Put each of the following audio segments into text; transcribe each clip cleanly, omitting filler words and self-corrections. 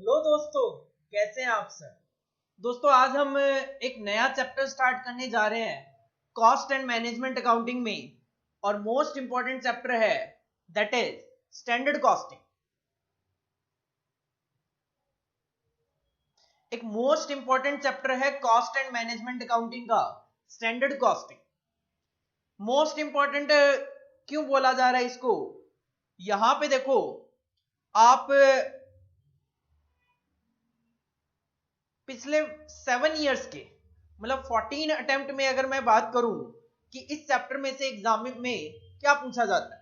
Hello दोस्तों, कैसे हैं आप सर। दोस्तों आज हम एक नया चैप्टर स्टार्ट करने जा रहे हैं कॉस्ट एंड मैनेजमेंट अकाउंटिंग में, और मोस्ट इंपॉर्टेंट चैप्टर है दैट इज स्टैंडर्ड कॉस्टिंग। एक मोस्ट इंपॉर्टेंट चैप्टर है कॉस्ट एंड मैनेजमेंट अकाउंटिंग का स्टैंडर्ड कॉस्टिंग। मोस्ट इंपॉर्टेंट क्यों बोला जा रहा है इसको? यहां पे देखो, आप पिछले 7 इयर्स के मतलब 14 अटेम्प्ट में अगर मैं बात करूं कि इस चैप्टर में से एग्जाम में क्या पूछा जाता है,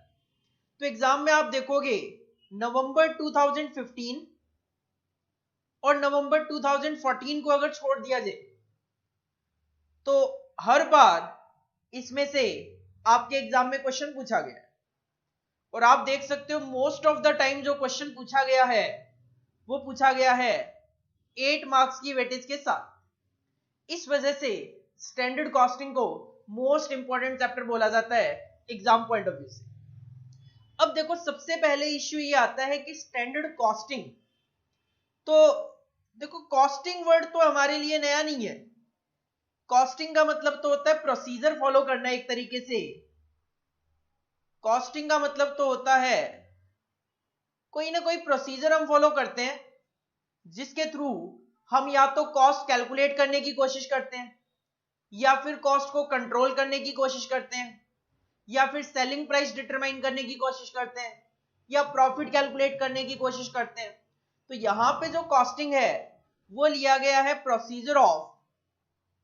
तो एग्जाम में आप देखोगे नवंबर 2015 और नवंबर 2014 को अगर छोड़ दिया जाए तो हर बार इसमें से आपके एग्जाम में क्वेश्चन पूछा गया है। और आप देख सकते हो मोस्ट ऑफ द टाइम जो क्वेश्चन पूछा गया है वो पूछा गया है 8 मार्क्स की वेटेज के साथ। इस वजह से स्टैंडर्ड कॉस्टिंग को मोस्ट इंपॉर्टेंट चैप्टर बोला जाता है एग्जाम पॉइंट ऑफ व्यू से। अब देखो, सबसे पहले इश्यू ये आता है कि स्टैंडर्ड कॉस्टिंग, तो देखो कॉस्टिंग वर्ड तो हमारे लिए नया नहीं है। कॉस्टिंग का मतलब तो होता है प्रोसीजर फॉलो करना एक तरीके से। कॉस्टिंग का मतलब तो होता है कोई ना कोई प्रोसीजर हम फॉलो करते हैं जिसके थ्रू हम या तो कॉस्ट कैलकुलेट करने की कोशिश करते हैं, या फिर कॉस्ट को कंट्रोल करने की कोशिश करते हैं, या फिर सेलिंग प्राइस डिटरमाइन करने की कोशिश करते हैं, या प्रॉफिट कैलकुलेट करने की कोशिश करते हैं। तो यहां पे जो कॉस्टिंग है वो लिया गया है प्रोसीजर ऑफ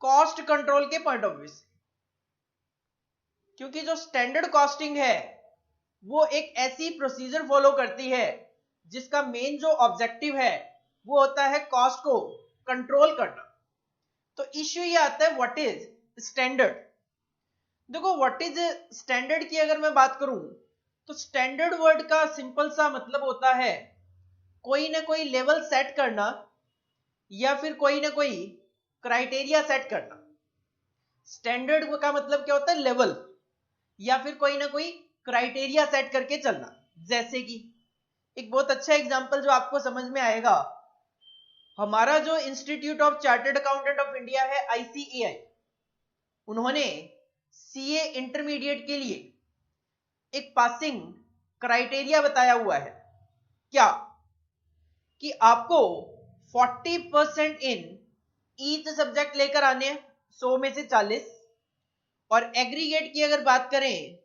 कॉस्ट कंट्रोल के पॉइंट ऑफ व्यू से। क्योंकि जो स्टैंडर्ड कॉस्टिंग है वो एक ऐसी प्रोसीजर फॉलो करती है जिसका मेन जो ऑब्जेक्टिव है वो होता है कॉस्ट को कंट्रोल करना। तो इश्यू ये आता है व्हाट इज स्टैंडर्ड। देखो, व्हाट इज स्टैंडर्ड की अगर मैं बात करूं तो स्टैंडर्ड वर्ड का सिंपल सा मतलब होता है कोई ना कोई लेवल सेट करना, या फिर कोई ना कोई क्राइटेरिया सेट करना। स्टैंडर्ड का मतलब क्या होता है? लेवल, या फिर कोई ना कोई क्राइटेरिया सेट करके चलना। जैसे कि एक बहुत अच्छा एग्जांपल जो आपको समझ में आएगा, हमारा जो institute of chartered accountant of India है ICAI, उन्होंने CA इंटरमीडिएट के लिए एक पासिंग क्राइटेरिया बताया हुआ है। क्या? कि आपको 40% इन ईच सब्जेक्ट लेकर आने हैं, 100 में से 40। और एग्रीगेट की अगर बात करें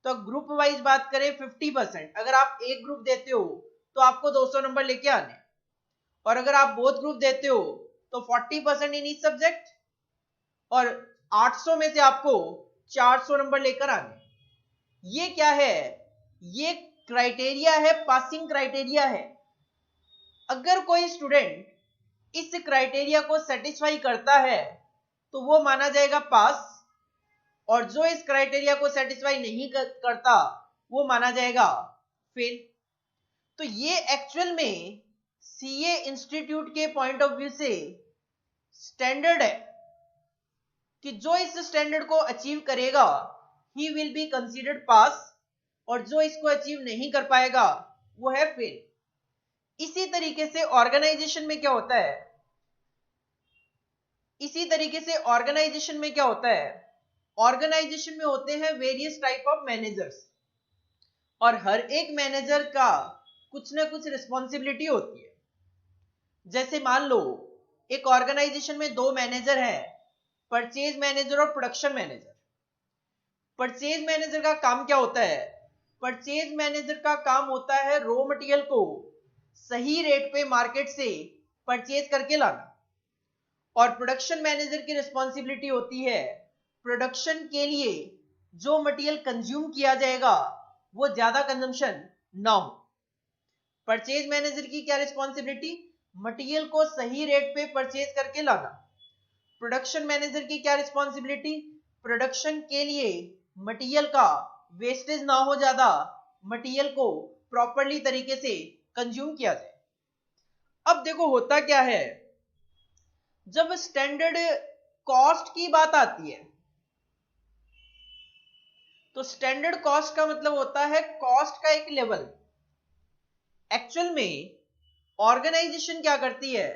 तो ग्रुप वाइज बात करें 50%। अगर आप एक ग्रुप देते हो तो आपको 200 नंबर लेके आने, और अगर आप बोथ ग्रुप देते हो तो 40% इन ईच सब्जेक्ट, और 800 में से आपको 400 नंबर लेकर आने। ये क्या है? ये क्राइटेरिया है, पासिंग क्राइटेरिया है। अगर कोई स्टूडेंट इस क्राइटेरिया को सेटिस्फाई करता है तो वो माना जाएगा पास, और जो इस क्राइटेरिया को सेटिस्फाई नहीं करता वो माना जाएगा फेल। तो ये एक्चुअल में CA इंस्टीट्यूट के पॉइंट ऑफ व्यू से स्टैंडर्ड है कि जो इस स्टैंडर्ड को अचीव करेगा ही विल बी कंसीडर्ड पास, और जो इसको अचीव नहीं कर पाएगा वो है फेल। इसी तरीके से ऑर्गेनाइजेशन में क्या होता है? ऑर्गेनाइजेशन में होते हैं वेरियस टाइप ऑफ मैनेजर्स, और हर एक मैनेजर का कुछ ना कुछ रिस्पॉन्सिबिलिटी होती है। जैसे मान लो एक ऑर्गेनाइजेशन में 2 मैनेजर हैं, परचेज मैनेजर और प्रोडक्शन मैनेजर। परचेज मैनेजर का काम क्या होता है? परचेज मैनेजर का काम होता है रॉ मटेरियल को सही रेट पे मार्केट से परचेज करके लाना, और प्रोडक्शन मैनेजर की रिस्पॉन्सिबिलिटी होती है प्रोडक्शन के लिए जो मटेरियल कंज्यूम किया जाएगा वो ज्यादा कंजम्पशन ना हो। परचेज मैनेजर की क्या रिस्पॉन्सिबिलिटी? मटेरियल को सही रेट पे परचेज करके लाना। प्रोडक्शन मैनेजर की क्या रिस्पॉन्सिबिलिटी? प्रोडक्शन के लिए मटेरियल का वेस्टेज ना हो ज्यादा, मटेरियल को प्रॉपरली तरीके से कंज्यूम किया जाए। अब देखो होता क्या है, जब स्टैंडर्ड कॉस्ट की बात आती है तो स्टैंडर्ड कॉस्ट का मतलब होता है कॉस्ट का एक लेवल। एक्चुअल में ऑर्गेनाइजेशन क्या करती है,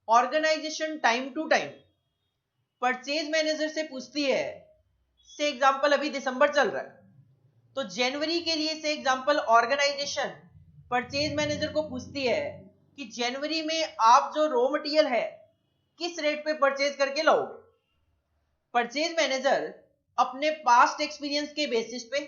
organization time to time purchase manager से पूछती है, से एग्जांपल अभी दिसंबर चल रहा है, तो जनवरी के लिए से एग्जांपल ऑर्गेनाइजेशन परचेज मैनेजर को पूछती है कि जनवरी में आप जो रॉ मटेरियल है किस रेट पे परचेज करके लाओगे। परचेज मैनेजर अपने पास्ट एक्सपीरियंस के बेसिस पे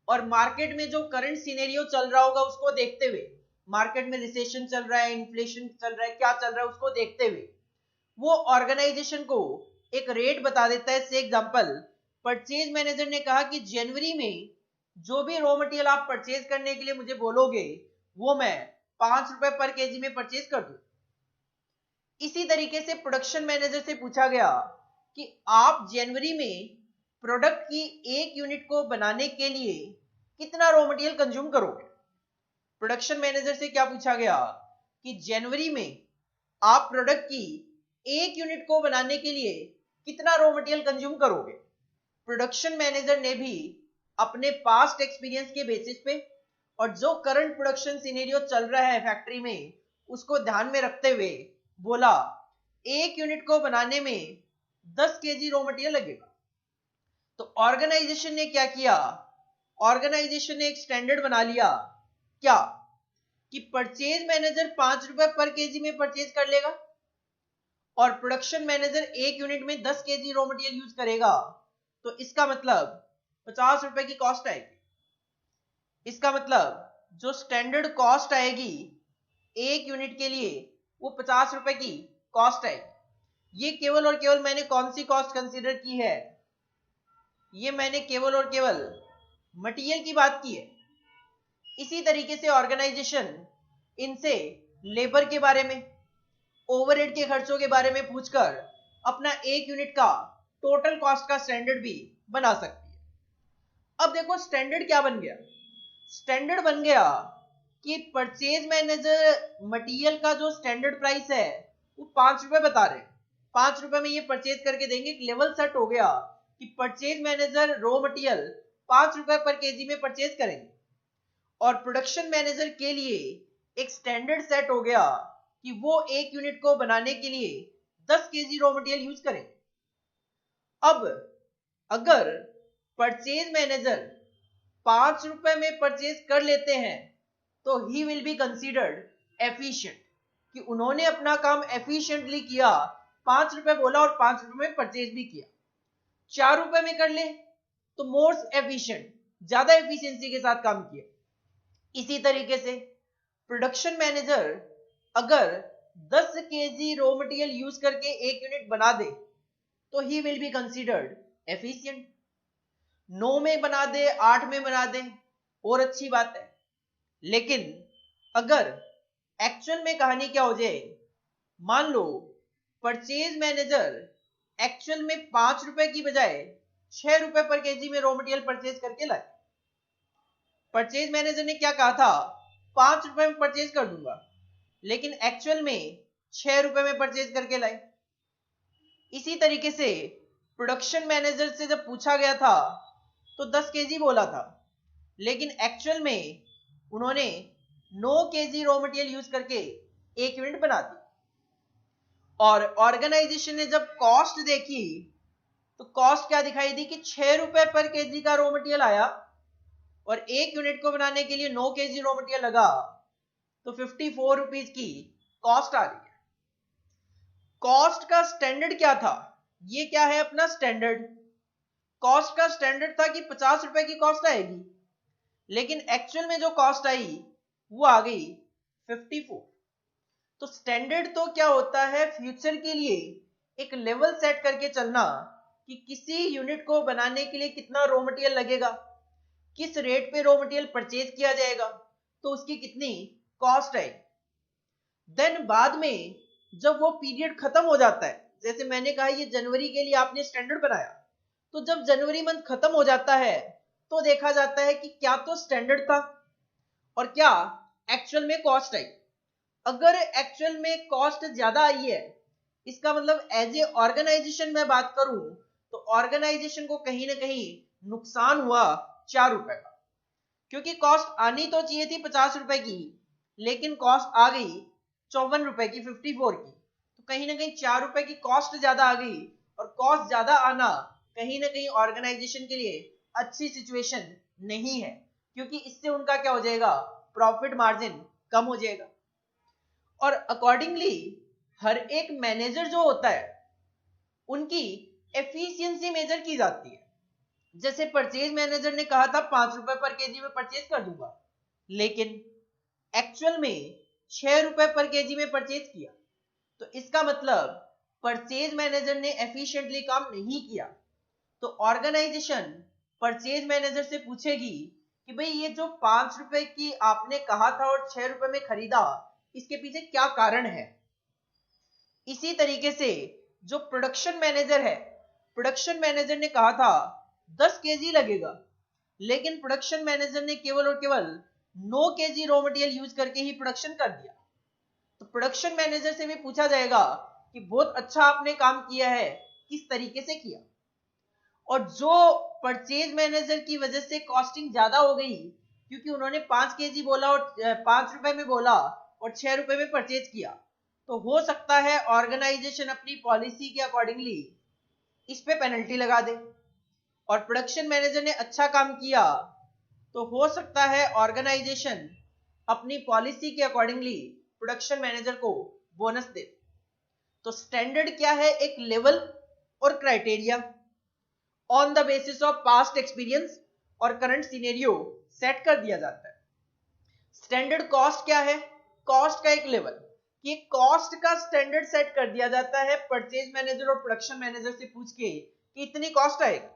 और मार्केट में जो करंट सिनेरियो चल रहा होगा उसको देखते हुए, मार्केट में रिसेशन चल रहा है, इन्फ्लेशन चल रहा है, क्या चल रहा है उसको देखते हुए वो ऑर्गेनाइजेशन को एक रेट बता देता है। से एग्जांपल परचेज मैनेजर ने कहा कि जनवरी में जो भी रॉ मटेरियल आप परचेज करने के लिए मुझे बोलोगे वो मैं 5 रुपए पर केजी में परचेज कर दूं। इसी तरीके से प्रोडक्शन मैनेजर से पूछा गया कि आप जनवरी में प्रोडक्ट की एक यूनिट को बनाने के लिए कितना रॉ मटेरियल कंज्यूम करोगे। प्रोडक्शन मैनेजर से क्या पूछा गया कि जनवरी में आप प्रोडक्ट की एक यूनिट को बनाने के लिए कितना रॉ मटेरियल कंज्यूम करोगे। प्रोडक्शन मैनेजर ने भी अपने पास्ट एक्सपीरियंस के बेसिस पे और जो करंट प्रोडक्शन सिनेरियो चल रहा है फैक्ट्री में उसको ध्यान में रखते हुए बोला एक यूनिट को बनाने में 10 केजी रॉ मटेरियल लगेगा। तो ऑर्गेनाइजेशन ने क्या किया, ऑर्गेनाइजेशन ने एक स्टैंडर्ड बना लिया, क्या कि परचेज मैनेजर 5 रुपए पर केजी में परचेज कर लेगा और प्रोडक्शन मैनेजर एक यूनिट में 10 केजी रॉ मटेरियल यूज करेगा। तो इसका मतलब 50 रुपए की कॉस्ट आएगी। इसका मतलब जो स्टैंडर्ड कॉस्ट आएगी एक यूनिट के लिए वो 50 रुपए की कॉस्ट आएगी। ये केवल और केवल मैंने कौन सी कॉस्ट कंसीडर की है, ये मैंने केवल और केवल मटेरियल की बात की है। इसी तरीके से ऑर्गेनाइजेशन इनसे लेबर के बारे में, ओवरहेड के खर्चों के बारे में पूछकर अपना एक यूनिट का टोटल कॉस्ट का स्टैंडर्ड भी बना सकती है। अब देखो स्टैंडर्ड क्या बन गया, स्टैंडर्ड बन गया कि परचेज मैनेजर मटेरियल का जो स्टैंडर्ड प्राइस है वो 5 रुपए बता रहे हैं, 5 रुपए में ये परचेज करके देंगे। एक लेवल सेट हो गया कि परचेज मैनेजर रॉ मटेरियल 5 रुपए पर केजी में परचेज करेंगे और प्रोडक्शन मैनेजर के लिए एक स्टैंडर्ड सेट हो गया कि वो एक यूनिट को बनाने के लिए 10 केजी रॉ मटेरियल यूज करें। अब अगर परचेज मैनेजर 5 रुपए में परचेज कर लेते हैं तो he will be considered efficient, कि उन्होंने अपना काम एफिशिएंटली किया, 5 रुपए बोला और 5 रुपए में परचेज भी किया। 4 रुपए में कर ले तो मोर एफिशिएंट, ज्यादा एफिशिएंसी के साथ काम किया। इसी तरीके से प्रोडक्शन मैनेजर अगर 10 केजी रॉ मटेरियल यूज करके एक यूनिट बना दे तो he will be considered efficient. 9 में बना दे, 8 में बना दे और अच्छी बात है, लेकिन अगर एक्चुअल में कहानी क्या हो जाए, मान लो परचेज मैनेजर एक्चुअल में 5 रुपए की बजाय 6 रुपए पर केजी में रॉ मटेरियल परचेज करके लाए। परचेज मैनेजर ने क्या कहा था, 5 रुपए में परचेज कर दूंगा, लेकिन एक्चुअल में 6 रुपए में परचेज करके लाए। इसी तरीके से प्रोडक्शन मैनेजर से जब पूछा गया था तो 10 केजी बोला था, लेकिन एक्चुअल में उन्होंने 9 केजी रॉ मटेरियल यूज करके एक यूनिट बना दी। और ऑर्गेनाइजेशन ने जब कॉस्ट देखी तो कॉस्ट क्या दिखाई दी कि 6 रुपए पर केजी का रॉ मटेरियल आया और एक यूनिट को बनाने के लिए 9 केजी रॉ मटेरियल लगा, तो 54 रुपीज की कॉस्ट आ रही है। कॉस्ट का स्टैंडर्ड क्या था, ये क्या है अपना स्टैंडर्ड। कॉस्ट का स्टैंडर्ड था कि 50 रुपए की कॉस्ट आएगी, लेकिन एक्चुअल में जो कॉस्ट आई वो आ गई 54। तो स्टैंडर्ड तो क्या होता है, फ्यूचर के लिए एक लेवल सेट करके चलना कि किसी यूनिट को बनाने के लिए कितना रॉ मटेरियल लगेगा, किस रेट पे रॉ मटेरियल परचेज किया जाएगा, तो उसकी कितनी कॉस्ट आएगी। देन बाद में जब वो पीरियड खत्म हो जाता है, जैसे मैंने कहा ये जनवरी के लिए आपने स्टैंडर्ड बनाया, तो जब जनवरी मंथ खत्म हो जाता है तो देखा जाता है कि क्या तो स्टैंडर्ड था और क्या एक्चुअल में कॉस्ट आई। अगर एक्चुअल में कॉस्ट ज्यादा आई है, इसका मतलब एज ए ऑर्गेनाइजेशन मैं बात करूं तो ऑर्गेनाइजेशन को कहीं ना कहीं नुकसान हुआ 4 रुपए का, क्योंकि कॉस्ट आनी तो चाहिए थी 50 रुपए की, लेकिन कॉस्ट आ गई 54 रुपए की, 54 की। तो कहीं ना कहीं 4 रुपए की कॉस्ट ज्यादा आ गई, और कॉस्ट ज्यादा आना कहीं ना कहीं ऑर्गेनाइजेशन के लिए अच्छी सिचुएशन नहीं है, क्योंकि इससे उनका क्या हो जाएगा, प्रॉफिट मार्जिन कम हो जाएगा। और अकॉर्डिंगली हर एक मैनेजर जो होता है उनकी एफिशिएंसी मेजर की जाती है। जैसे परचेज मैनेजर ने कहा था 5 रुपए पर केजी में परचेज कर दूंगा, लेकिन एक्चुअल में 6 रुपए पर केजी में परचेज किया। तो इसका मतलब परचेज मैनेजर ने एफिशिएंटली काम नहीं किया। तो ऑर्गेनाइजेशन परचेज मैनेजर से पूछेगी कि भाई ये जो 5 रुपए की आपने कहा था और 6 रुपए में खरीदा, इसके पीछे क्या कारण है। इसी तरीके से जो प्रोडक्शन मैनेजर है, प्रोडक्शन मैनेजर ने कहा था 10 केजी लगेगा, लेकिन प्रोडक्शन मैनेजर ने केवल और केवल 9 केजी रॉ मटेरियल यूज करके ही प्रोडक्शन कर दिया। तो प्रोडक्शन मैनेजर से भी पूछा जाएगा कि बहुत अच्छा आपने काम किया है, किस तरीके से किया। और जो परचेज मैनेजर की वजह से कॉस्टिंग ज्यादा हो गई, क्योंकि उन्होंने 5 केजी बोला और 5 रुपए में बोला और 6 रुपए में परचेज किया, तो हो सकता है ऑर्गेनाइजेशन अपनी पॉलिसी के अकॉर्डिंगली इस पे पेनल्टी लगा दे। और प्रोडक्शन मैनेजर ने अच्छा काम किया तो हो सकता है ऑर्गेनाइजेशन अपनी पॉलिसी के अकॉर्डिंगली प्रोडक्शन मैनेजर को बोनस दे। तो स्टैंडर्ड क्या है, एक लेवल और criteria on the basis of past experience और करंट सिनेरियो सेट कर दिया जाता है। स्टैंडर्ड कॉस्ट क्या है, कॉस्ट का एक लेवल, कि कॉस्ट का स्टैंडर्ड सेट कर दिया जाता है परचेज मैनेजर और प्रोडक्शन मैनेजर से पूछ के कि इतनी कॉस्ट आएगी।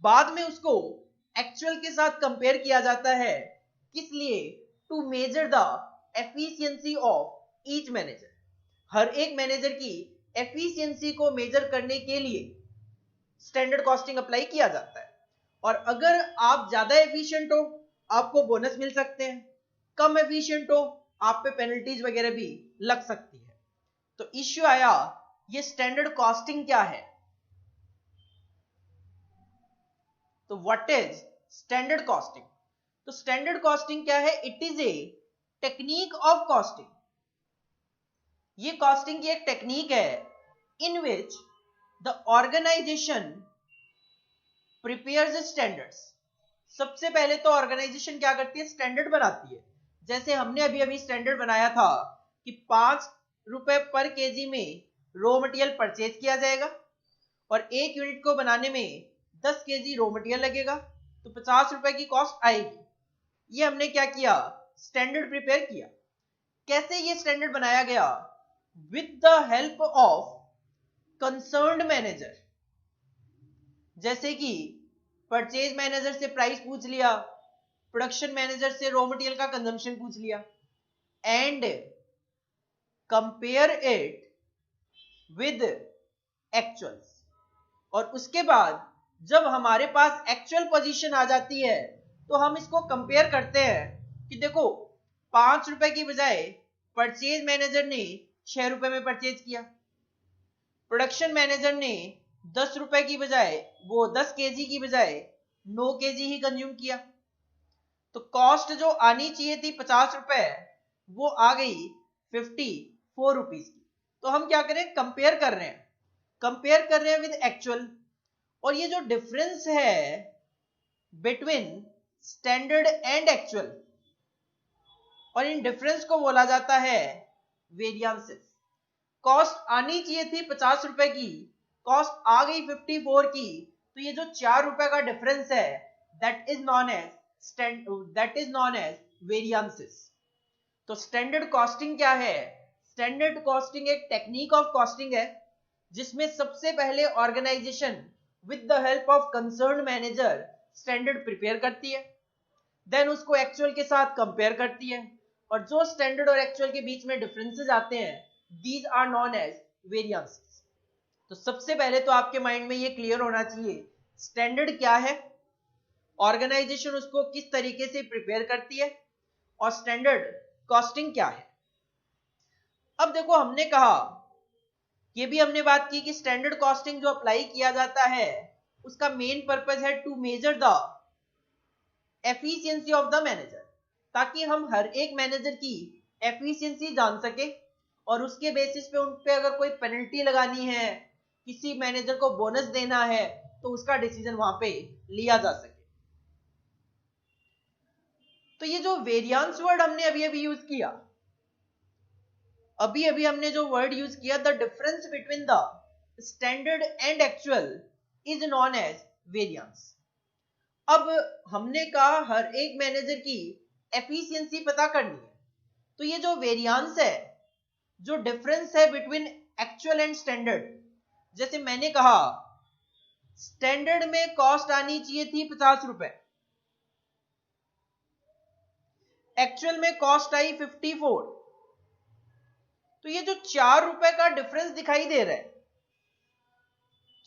बाद में उसको एक्चुअल के साथ कंपेयर किया जाता है, किस लिए, to measure the efficiency of each manager. हर एक मैनेजर की एफिशिएंसी को मेजर करने के लिए स्टैंडर्ड कॉस्टिंग अप्लाई किया जाता है। और अगर आप ज्यादा एफिशिएंट हो आपको बोनस मिल सकते हैं, कम एफिशिएंट हो आप पे पेनल्टीज वगैरह भी लग सकती है। तो इश्यू आया ये स्टैंडर्ड कॉस्टिंग क्या है। तो व्हाट इज स्टैंडर्ड कॉस्टिंग। तो स्टैंडर्ड कॉस्टिंग क्या है, it is a technique of costing. ये कॉस्टिंग की एक टेक्निक है in which the organisation prepares standards. सबसे पहले तो ऑर्गेनाइजेशन क्या करती है, स्टैंडर्ड बनाती है। जैसे हमने अभी अभी स्टैंडर्ड बनाया था कि 5 रुपए पर केजी में रॉ मटेरियल परचेज किया जाएगा और 1 यूनिट को बनाने में 10 केजी रॉ मटेरियल लगेगा, तो 50 रुपए की कॉस्ट आएगी। ये हमने क्या किया, स्टैंडर्ड प्रिपेयर किया। कैसे ये स्टैंडर्ड बनाया गया, with the help of concerned manager. जैसे कि परचेज मैनेजर से प्राइस पूछ लिया, प्रोडक्शन मैनेजर से रॉ मटेरियल का कंजम्पशन पूछ लिया, and compare it with actuals. और उसके बाद जब हमारे पास एक्चुअल पोजीशन आ जाती है तो हम इसको कंपेयर करते हैं कि देखो 5 रुपए की बजाय परचेज मैनेजर ने 6 रुपए में परचेज किया, प्रोडक्शन मैनेजर ने 10 रुपए की बजाय, वो 10 केजी की बजाय 9 केजी ही कंज्यूम किया। तो कॉस्ट जो आनी चाहिए थी 50 रुपए, वो आ गई 54 रुपीज की। तो हम क्या करें, कंपेयर कर रहे हैं, कंपेयर कर रहे हैं विद एक्चुअल। और ये जो डिफरेंस है बिटवीन स्टैंडर्ड एंड एक्चुअल, और इन डिफरेंस को बोला जाता है वेरिएंसेस। कॉस्ट आनी चाहिए थी 50 रुपए की, कॉस्ट आ गई 54 की, तो ये जो 4 रुपए का डिफरेंस है that is known as variances. तो स्टैंडर्ड कॉस्टिंग क्या है, स्टैंडर्ड कॉस्टिंग एक टेक्निक ऑफ कॉस्टिंग है जिसमें सबसे पहले organization with the help of concerned manager standard prepare करती है, देन उसको एक्चुअल के साथ कंपेयर करती है, और जो स्टैंडर्ड और एक्चुअल के बीच में डिफरेंसेस आते हैं these are known as variances. तो सबसे पहले तो आपके माइंड में ये क्लियर होना चाहिए स्टैंडर्ड क्या है, ऑर्गेनाइजेशन उसको किस तरीके से प्रिपेयर करती है, और स्टैंडर्ड कॉस्टिंग क्या है। अब देखो हमने कहा, ये भी हमने बात की कि स्टैंडर्ड कॉस्टिंग जो अप्लाई किया जाता है उसका मेन पर्पस है to measure the efficiency of the manager, ताकि हम हर एक मैनेजर की एफिशिएंसी जान सके और उसके बेसिस पे उन पे अगर कोई पेनल्टी लगानी है, किसी मैनेजर को बोनस देना है, तो उसका डिसीजन वहां पे लिया जा सके। तो ये जो वेरिएंस वर्ड हमने अभी अभी यूज किया, हमने जो वर्ड यूज किया, the difference between the standard and actual is known as variance. अब हमने कहा हर एक मैनेजर की एफिशिएंसी पता करनी है, तो ये जो वेरिएंस है, जो डिफरेंस है बिटवीन एक्चुअल एंड स्टैंडर्ड, जैसे मैंने कहा स्टैंडर्ड में कॉस्ट आनी चाहिए थी 50 रुपए, एक्चुअल में कॉस्ट आई 54, तो ये जो 4 रुपए का डिफरेंस दिखाई दे रहा है,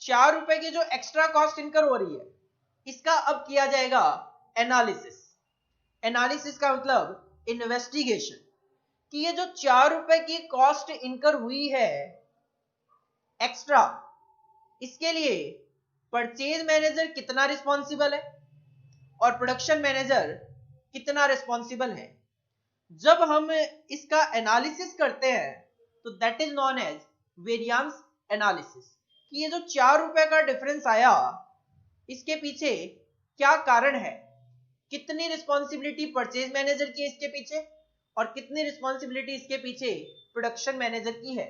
4 रुपए की जो एक्स्ट्रा कॉस्ट इनकर हो रही है, इसका अब किया जाएगा एनालिसिस। एनालिसिस का मतलब इन्वेस्टिगेशन, कि ये जो 4 रुपए की कॉस्ट इनकर हुई है एक्स्ट्रा, इसके लिए परचेज मैनेजर कितना रिस्पॉन्सिबल है और प्रोडक्शन मैनेजर कितना रिस्पॉन्सिबल है। जब हम इसका एनालिसिस करते हैं तो that is known as variance analysis, कि ये जो 4 रुपए का डिफरेंस आया, इसके पीछे क्या कारण है, कितनी रिस्पॉन्सिबिलिटी परचेज मैनेजर की है इसके पीछे और कितनी रिस्पॉन्सिबिलिटी इसके पीछे प्रोडक्शन मैनेजर की है।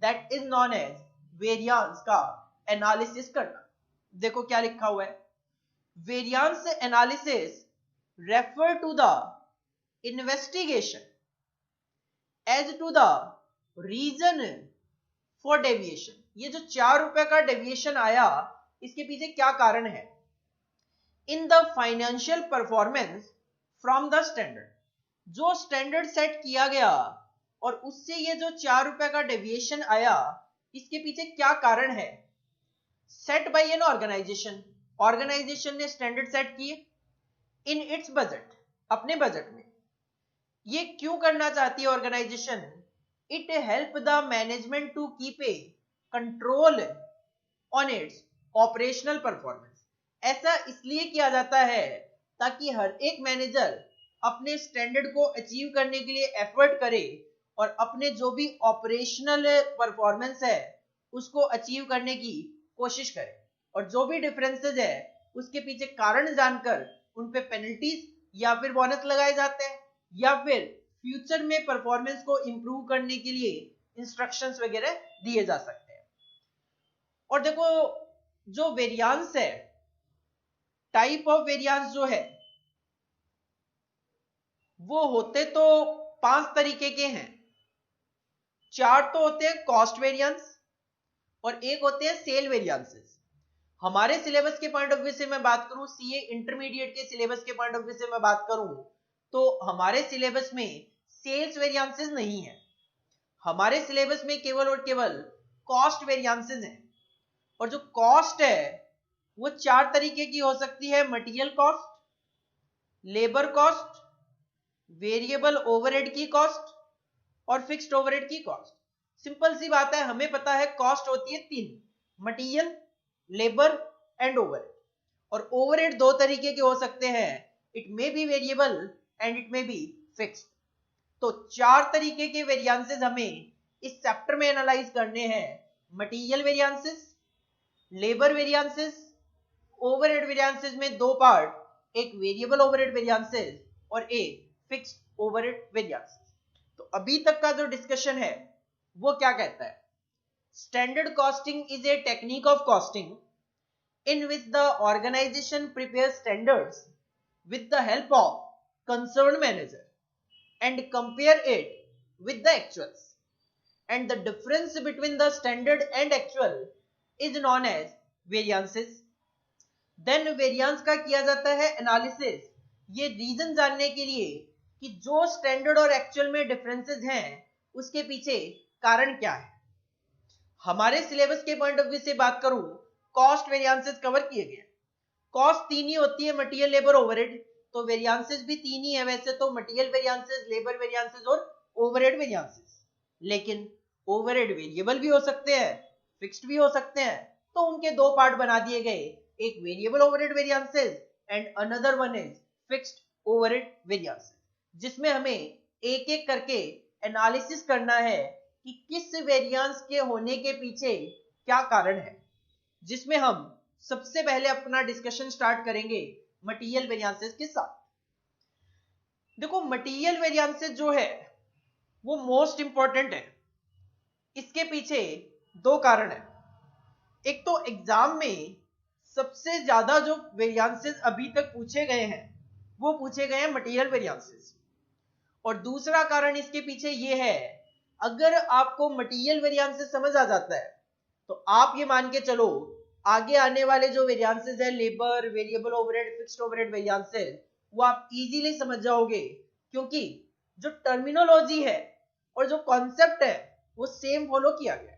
That is known as variance का एनालिसिस करना। देखो क्या लिखा हुआ है, variance analysis refer to the investigation as to the reason for deviation. ये जो 4 रुपए का डेविएशन आया, इसके पीछे क्या कारण है। In the financial performance from the standard, जो स्टैंडर्ड सेट किया गया और उससे ये जो 4 रुपए का डेविएशन आया, इसके पीछे क्या कारण है। Set by an organization, organization ने स्टैंडर्ड सेट किए इन इट्स बजट, अपने बजट में। ये क्यों करना चाहती है organization, it help the management to keep a control on its operational performance. ऐसा इसलिए किया जाता है ताकि हर एक मैनेजर अपने स्टैंडर्ड को अचीव करने के लिए एफर्ट करे और अपने जो भी ऑपरेशनल परफॉर्मेंस है उसको अचीव करने की कोशिश करे, और जो भी डिफरेंसेस है उसके पीछे कारण जानकर उन पे पेनल्टीज या फिर बोनस लगाए जाते हैं, या फिर फ्यूचर में परफॉर्मेंस को इंप्रूव करने के लिए इंस्ट्रक्शंस वगैरह दिए जा सकते हैं। और देखो जो वेरिएंस है, टाइप ऑफ वेरिएंस जो है वो होते तो 5 तरीके के हैं। 4 तो होते हैं कॉस्ट वेरिएंस और एक होते हैं सेल वेरिएंसेस। हमारे सिलेबस के पॉइंट ऑफ व्यू से मैं बात करूं, सीए इंटरमीडिएट के सिलेबस के पॉइंट ऑफ व्यू से मैं बात करूं, तो हमारे सिलेबस में सेल्स वेरिएंसेस नहीं है। हमारे सिलेबस में केवल और केवल कॉस्ट वेरिएंसेस हैं। और जो कॉस्ट है वो 4 तरीके की हो सकती है, material cost, labour cost, variable overhead की कॉस्ट और फिक्स्ड ओवरहेड की कॉस्ट। सिंपल सी बात है, हमें पता है कॉस्ट होती है 3, मटेरियल, लेबर एंड ओवरहेड। और ओवरहेड 2 तरीके के हो सकते हैं, it may be variable and it may be fixed. तो 4 तरीके के वेरिएंसेस हमें इस चैप्टर में एनालाइज करने हैं, material variances, labour variances, overhead variances में 2 पार्ट, एक वेरिएबल ओवरहेड वेरिएंसेस और एक फिक्स्ड ओवरहेड वेरिएंसेस। तो अभी तक का जो डिस्कशन है वो क्या कहता है, standard costing is a technique of costing in which the organization prepares standards with the help of concerned manager and compare it with the actuals, and the difference between the standard and actual is known as variances. Then variance का किया जाता है analysis, ये reason जानने के लिए कि जो स्टैंडर्ड और एक्चुअल में डिफरेंसेस हैं उसके पीछे कारण क्या है। हमारे सिलेबस के पॉइंट ऑफ व्यू से बात करूं, कॉस्ट वेरिएंसेस कवर किए गए। कॉस्ट 3 ही होती है, मटेरियल, लेबर, ओवरहेड। तो वेरिएंसेस भी 3 ही है वैसे तो, मटेरियल वेरिएंसेस, लेबर वेरिएंसेस और ओवरहेड वेरिएंसेस। लेकिन ओवरहेड वेरिएबल भी हो सकते हैं, फिक्स्ड भी हो सकते हैं, तो उनके 2 पार्ट बना दिए गए, एक variable overhead variances and another one is fixed overhead variances. जिसमें हमें एक एक करके एनालिसिस करना है कि किस वेरिएंस के होने के पीछे क्या कारण है, जिसमें हम सबसे पहले अपना डिस्कशन स्टार्ट करेंगे मटेरियल वेरिएंसेस के साथ। देखो, मटेरियल वेरिएंसेस जो है वो मोस्ट इंपॉर्टेंट है। इसके पीछे दो कारण है। एक तो एग्जाम में सबसे ज्यादा जो वेरिएंसेस अभी तक पूछे गए हैं वो पूछे गए हैं मटेरियल वेरिएंसेस, और दूसरा कारण इसके पीछे ये है, अगर आपको मटेरियल वेरिएंसेस समझ आ जाता है तो आप ये मान के चलो आगे आने वाले जो वेरिएंसेस है, labour, variable overhead, fixed overhead variances, वो आप इजीली समझ जाओगे, क्योंकि जो टर्मिनोलॉजी है और जो कॉन्सेप्ट है वो सेम फॉलो किया गया।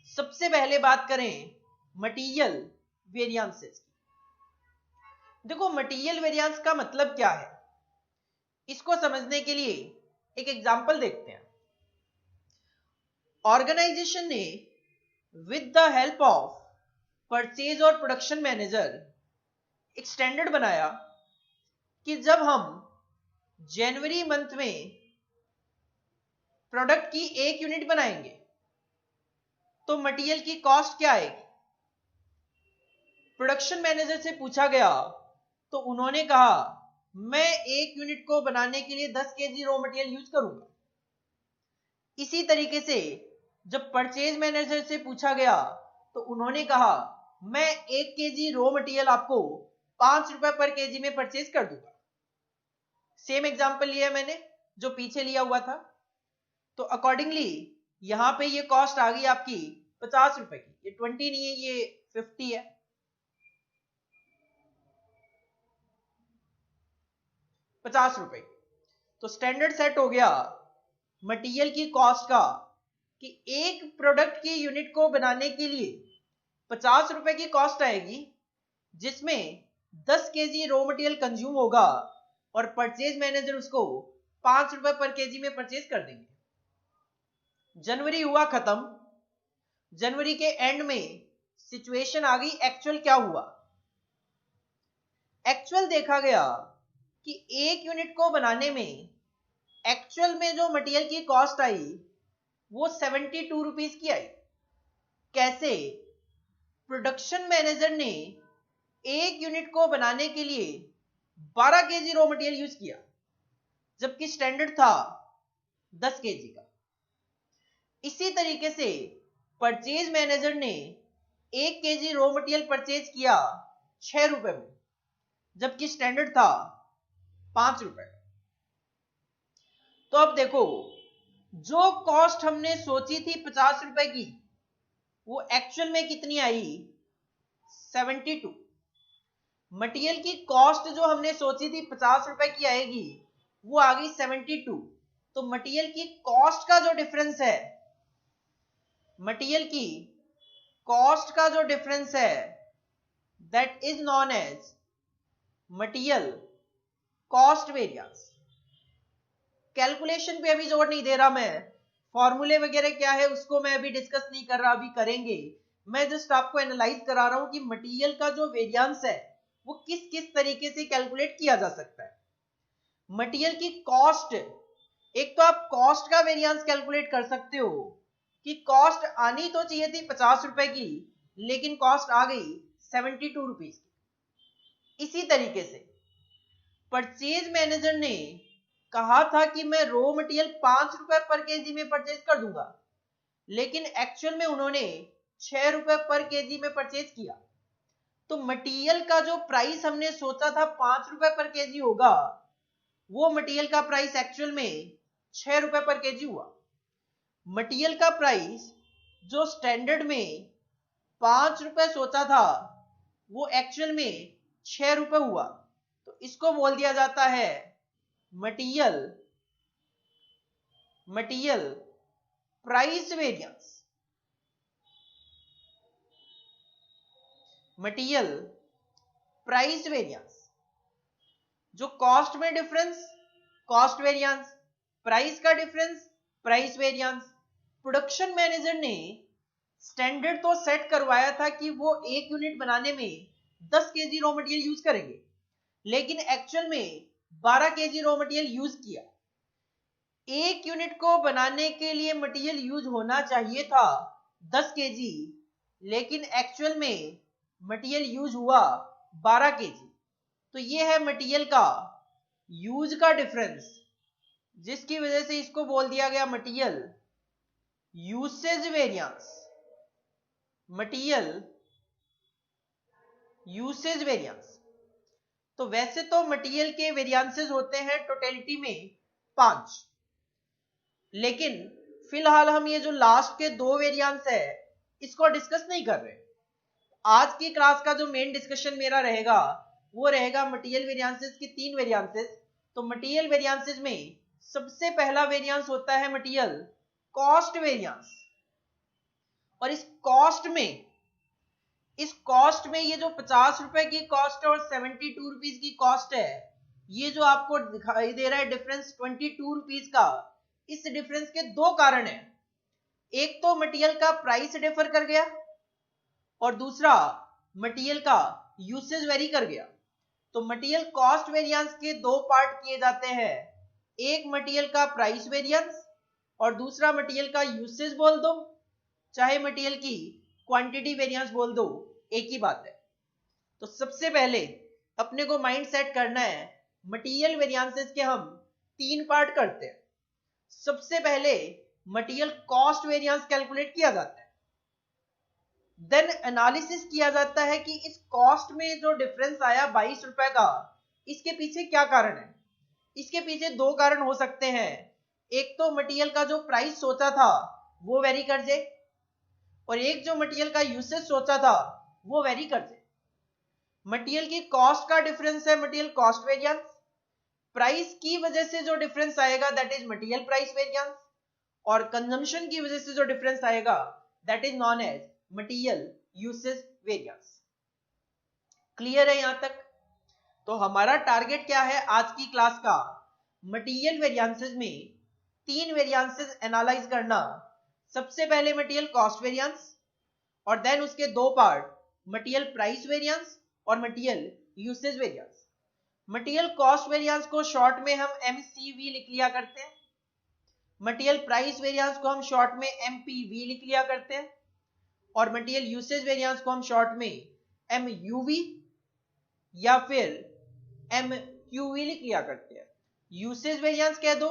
सबसे पहले बात करें मटेरियल वेरिएंसेस की। देखो, मटेरियल वेरिएंस का मतलब क्या है, इसको समझने के लिए एक एग्जांपल देखते हैं। ऑर्गेनाइजेशन ने with the help of purchase और प्रोडक्शन मैनेजर एक स्टैंडर्ड बनाया कि जब हम जनवरी मंथ में प्रोडक्ट की 1 यूनिट बनाएंगे तो मटेरियल की कॉस्ट क्या आएगी। प्रोडक्शन मैनेजर से पूछा गया तो उन्होंने कहा मैं 1 यूनिट को बनाने के लिए 10 केजी रॉ मटेरियल यूज करूंगा। इसी तरीके से जब परचेज मैनेजर से पूछा गया तो उन्होंने कहा मैं 1 केजी रॉ मटेरियल आपको 5 रुपए पर केजी में परचेज कर दूंगा। सेम एग्जांपल लिया है मैंने जो पीछे लिया हुआ था। तो अकॉर्डिंगली यहां पे ये कॉस्ट आ गई आपकी 50 रुपए की। ये 20 नहीं है, ये 50 है। ₹50। तो स्टैंडर्ड सेट हो गया मटेरियल की कॉस्ट का कि एक प्रोडक्ट की यूनिट को बनाने के लिए 50 रुपए की कॉस्ट आएगी, जिसमें 10 केजी रॉ मटेरियल कंज्यूम होगा और परचेज मैनेजर उसको 5 रुपए पर केजी में परचेज कर देंगे। जनवरी हुआ खत्म। जनवरी के एंड में सिचुएशन आ गई, एक्चुअल क्या हुआ। एक्चुअल देखा गया कि 1 यूनिट को बनाने में एक्चुअल में जो मटेरियल की कॉस्ट आई वो 72 रुपीज की आई। कैसे? प्रोडक्शन मैनेजर ने 1 यूनिट को बनाने के लिए 12 केजी रॉ मटेरियल यूज किया, जबकि स्टैंडर्ड था 10 केजी का। इसी तरीके से परचेज मैनेजर ने 1 केजी रॉ मटेरियल परचेज किया 6 रुपए में, जबकि स्टैंडर्ड था 5 रुपए। तो अब देखो, जो कॉस्ट हमने सोची थी 50 रुपए की वो एक्चुअल में कितनी आई? 72। मटेरियल की कॉस्ट जो हमने सोची थी 50 रुपए की आएगी वो आ गई 72। तो मटेरियल की कॉस्ट का जो डिफरेंस है, मटेरियल की कॉस्ट का जो डिफरेंस है, that is known as material cost variance. Calculation पे अभी जोर नहीं दे रहा मैं, फॉर्मूले वगैरह क्या है उसको मैं अभी डिस्कस नहीं कर रहा, अभी करेंगे। मैं जस्ट आपको एनालाइज करा रहा हूं कि मटेरियल का जो वेरिएंस है वो किस किस तरीके से कैलकुलेट किया जा सकता है। मटेरियल की कॉस्ट, एक तो आप कॉस्ट का वेरिएंस कैलकुलेट कर सकते हो कि कॉस्ट आनी तो चाहिए थी 50 रुपए की, लेकिन कॉस्ट आ गई 72 रुपीज की। इसी तरीके से परचेज मैनेजर ने कहा था कि मैं रॉ मटेरियल 5 रुपए पर केजी में परचेज कर दूंगा, लेकिन एक्चुअल में उन्होंने 6 रुपए पर केजी में परचेज किया। तो मटेरियल का जो प्राइस हमने सोचा था 5 रुपए पर केजी होगा, वो मटेरियल का प्राइस एक्चुअल में 6 रुपए पर केजी हुआ। मटेरियल का प्राइस जो स्टैंडर्ड में 5 रुपए सोचा था वो एक्चुअल में 6 रुपए हुआ। तो इसको बोल दिया जाता है material price variance. Material price variance, जो कॉस्ट में डिफरेंस कॉस्ट वेरिएंस, प्राइस का difference price variance. Production manager ने स्टैंडर्ड तो सेट करवाया था कि वो 1 यूनिट बनाने में 10 केजी रॉ मटेरियल यूज करेंगे, लेकिन एक्चुअल में 12 केजी रॉ मटेरियल यूज किया। एक यूनिट को बनाने के लिए मटेरियल यूज होना चाहिए था 10 केजी, लेकिन एक्चुअल में मटेरियल यूज हुआ 12 केजी। तो ये है मटेरियल का यूज का डिफरेंस, जिसकी वजह से इसको बोल दिया गया material usage variance. Material usage variance. तो वैसे तो मटेरियल के वेरिएंसेस होते हैं टोटलिटी में 5, लेकिन फिलहाल हम ये जो लास्ट के 2 वेरिएंस है इसको डिस्कस नहीं कर रहे। आज की क्लास का जो मेन डिस्कशन मेरा रहेगा वो रहेगा मटेरियल वेरिएंसेस की 3 वेरिएंसेस। तो मटेरियल वेरिएंसेस में सबसे पहला वेरिएंस होता है मटेरियल कॉस्ट वेरिएंस। और इस कॉस्ट में ये जो 50 रुपए की कॉस्ट है और 72 रुपीज की कॉस्ट है, ये जो आपको दिखाई दे रहा है डिफरेंस 22 रुपीज का, इस डिफरेंस के 2 कारण है। एक तो मटेरियल का प्राइस डिफर कर गया और दूसरा मटेरियल का यूसेज वेरी कर गया। तो मटेरियल कॉस्ट वेरिएंस के 2 पार्ट किए जाते हैं, एक मटेरियल का प्राइस वेरिएंस और दूसरा मटेरियल का यूसेज बोल दो, चाहे मटेरियल की क्वांटिटी वेरिएंस बोल दो, एक ही बात है। तो सबसे पहले अपने को माइंड सेट करना है, मटेरियल वेरिएंसेस के हम 3 पार्ट करते हैं। सबसे पहले मटेरियल कॉस्ट वेरिएंस कैलकुलेट किया जाता है, देन एनालिसिस किया जाता है कि इस कॉस्ट में जो डिफरेंस आया 22 रुपए का, इसके पीछे क्या कारण है। इसके पीछे 2 कारण हो सकते हैं। एक तो मटेरियल का जो प्राइस सोचा था वो वेरी कर जाए, और एक जो मटेरियल का यूसेज सोचा था वो वेरी कर जाए। मटेरियल की कॉस्ट का डिफरेंस है मटेरियल कॉस्ट वेरिएंस, प्राइस की वजह से जो डिफरेंस आएगा that is material price variance, और कंजम्पशन की वजह से जो डिफरेंस आएगा that is known as material usage variance. Clear है यहां तक? तो हमारा टारगेट क्या है आज की क्लास का, मटेरियल वेरिएंसेस में 3 वेरिएंसेस एनालाइज करना। सबसे पहले मटेरियल कॉस्ट वेरिएंस और देन उसके 2 पार्ट मटेरियल प्राइस वेरिएंस और material usage variance. Material cost variance को शॉर्ट में हम MCV लिख लिया करते हैं, मटेरियल प्राइस वेरिएंस को हम शॉर्ट में MPV लिख लिया करते हैं, और मटेरियल यूसेज वेरिएंस को हम शॉर्ट में MUV या फिर MQV लिख लिया करते हैं। यूसेज वेरिएंस कह दो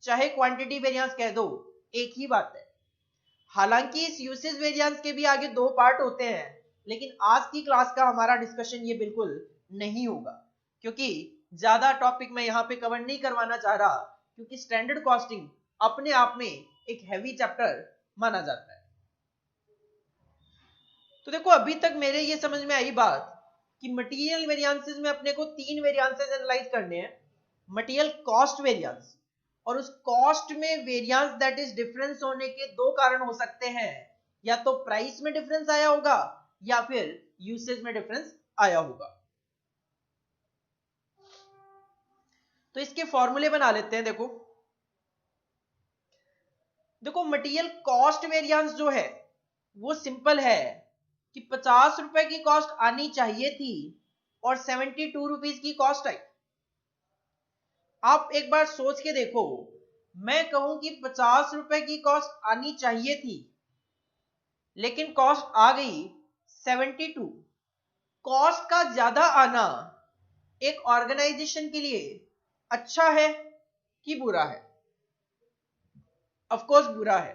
चाहे क्वांटिटी वेरिएंस कह दो, एक ही बात है। हालांकि इस यूसेज वेरिएंस के भी आगे 2 पार्ट होते हैं, लेकिन आज की क्लास का हमारा डिस्कशन ये बिल्कुल नहीं होगा, क्योंकि ज्यादा टॉपिक मैं यहाँ पे कवर नहीं करवाना चाह रहा, क्योंकि स्टैंडर्ड कॉस्टिंग अपने आप में एक हैवी चैप्टर माना जाता है। तो देखो अभी तक मेरे ये समझ में आई बात कि मटेरियल वेरिएंसेस में अपने को 3 वेरिएंसेस एनालाइज करने हैं। मटेरियल कॉस्ट वेरिएंस, और उस कॉस्ट में वेरिएंस दैट इज डिफरेंस होने के 2 कारण हो सकते हैं, या तो प्राइस में डिफरेंस आया होगा या फिर यूसेज में डिफरेंस आया होगा। तो इसके फॉर्मूले बना लेते हैं। देखो मटेरियल कॉस्ट वेरिएंस जो है वो सिंपल है कि 50 रुपए की कॉस्ट आनी चाहिए थी और 72 रुपीज की कॉस्ट आई। आप एक बार सोच के देखो, मैं कहूं कि 50 रुपए की कॉस्ट आनी चाहिए थी लेकिन कॉस्ट आ गई 72। कॉस्ट का ज्यादा आना एक ऑर्गेनाइजेशन के लिए अच्छा है कि बुरा है? ऑफ कोर्स बुरा है।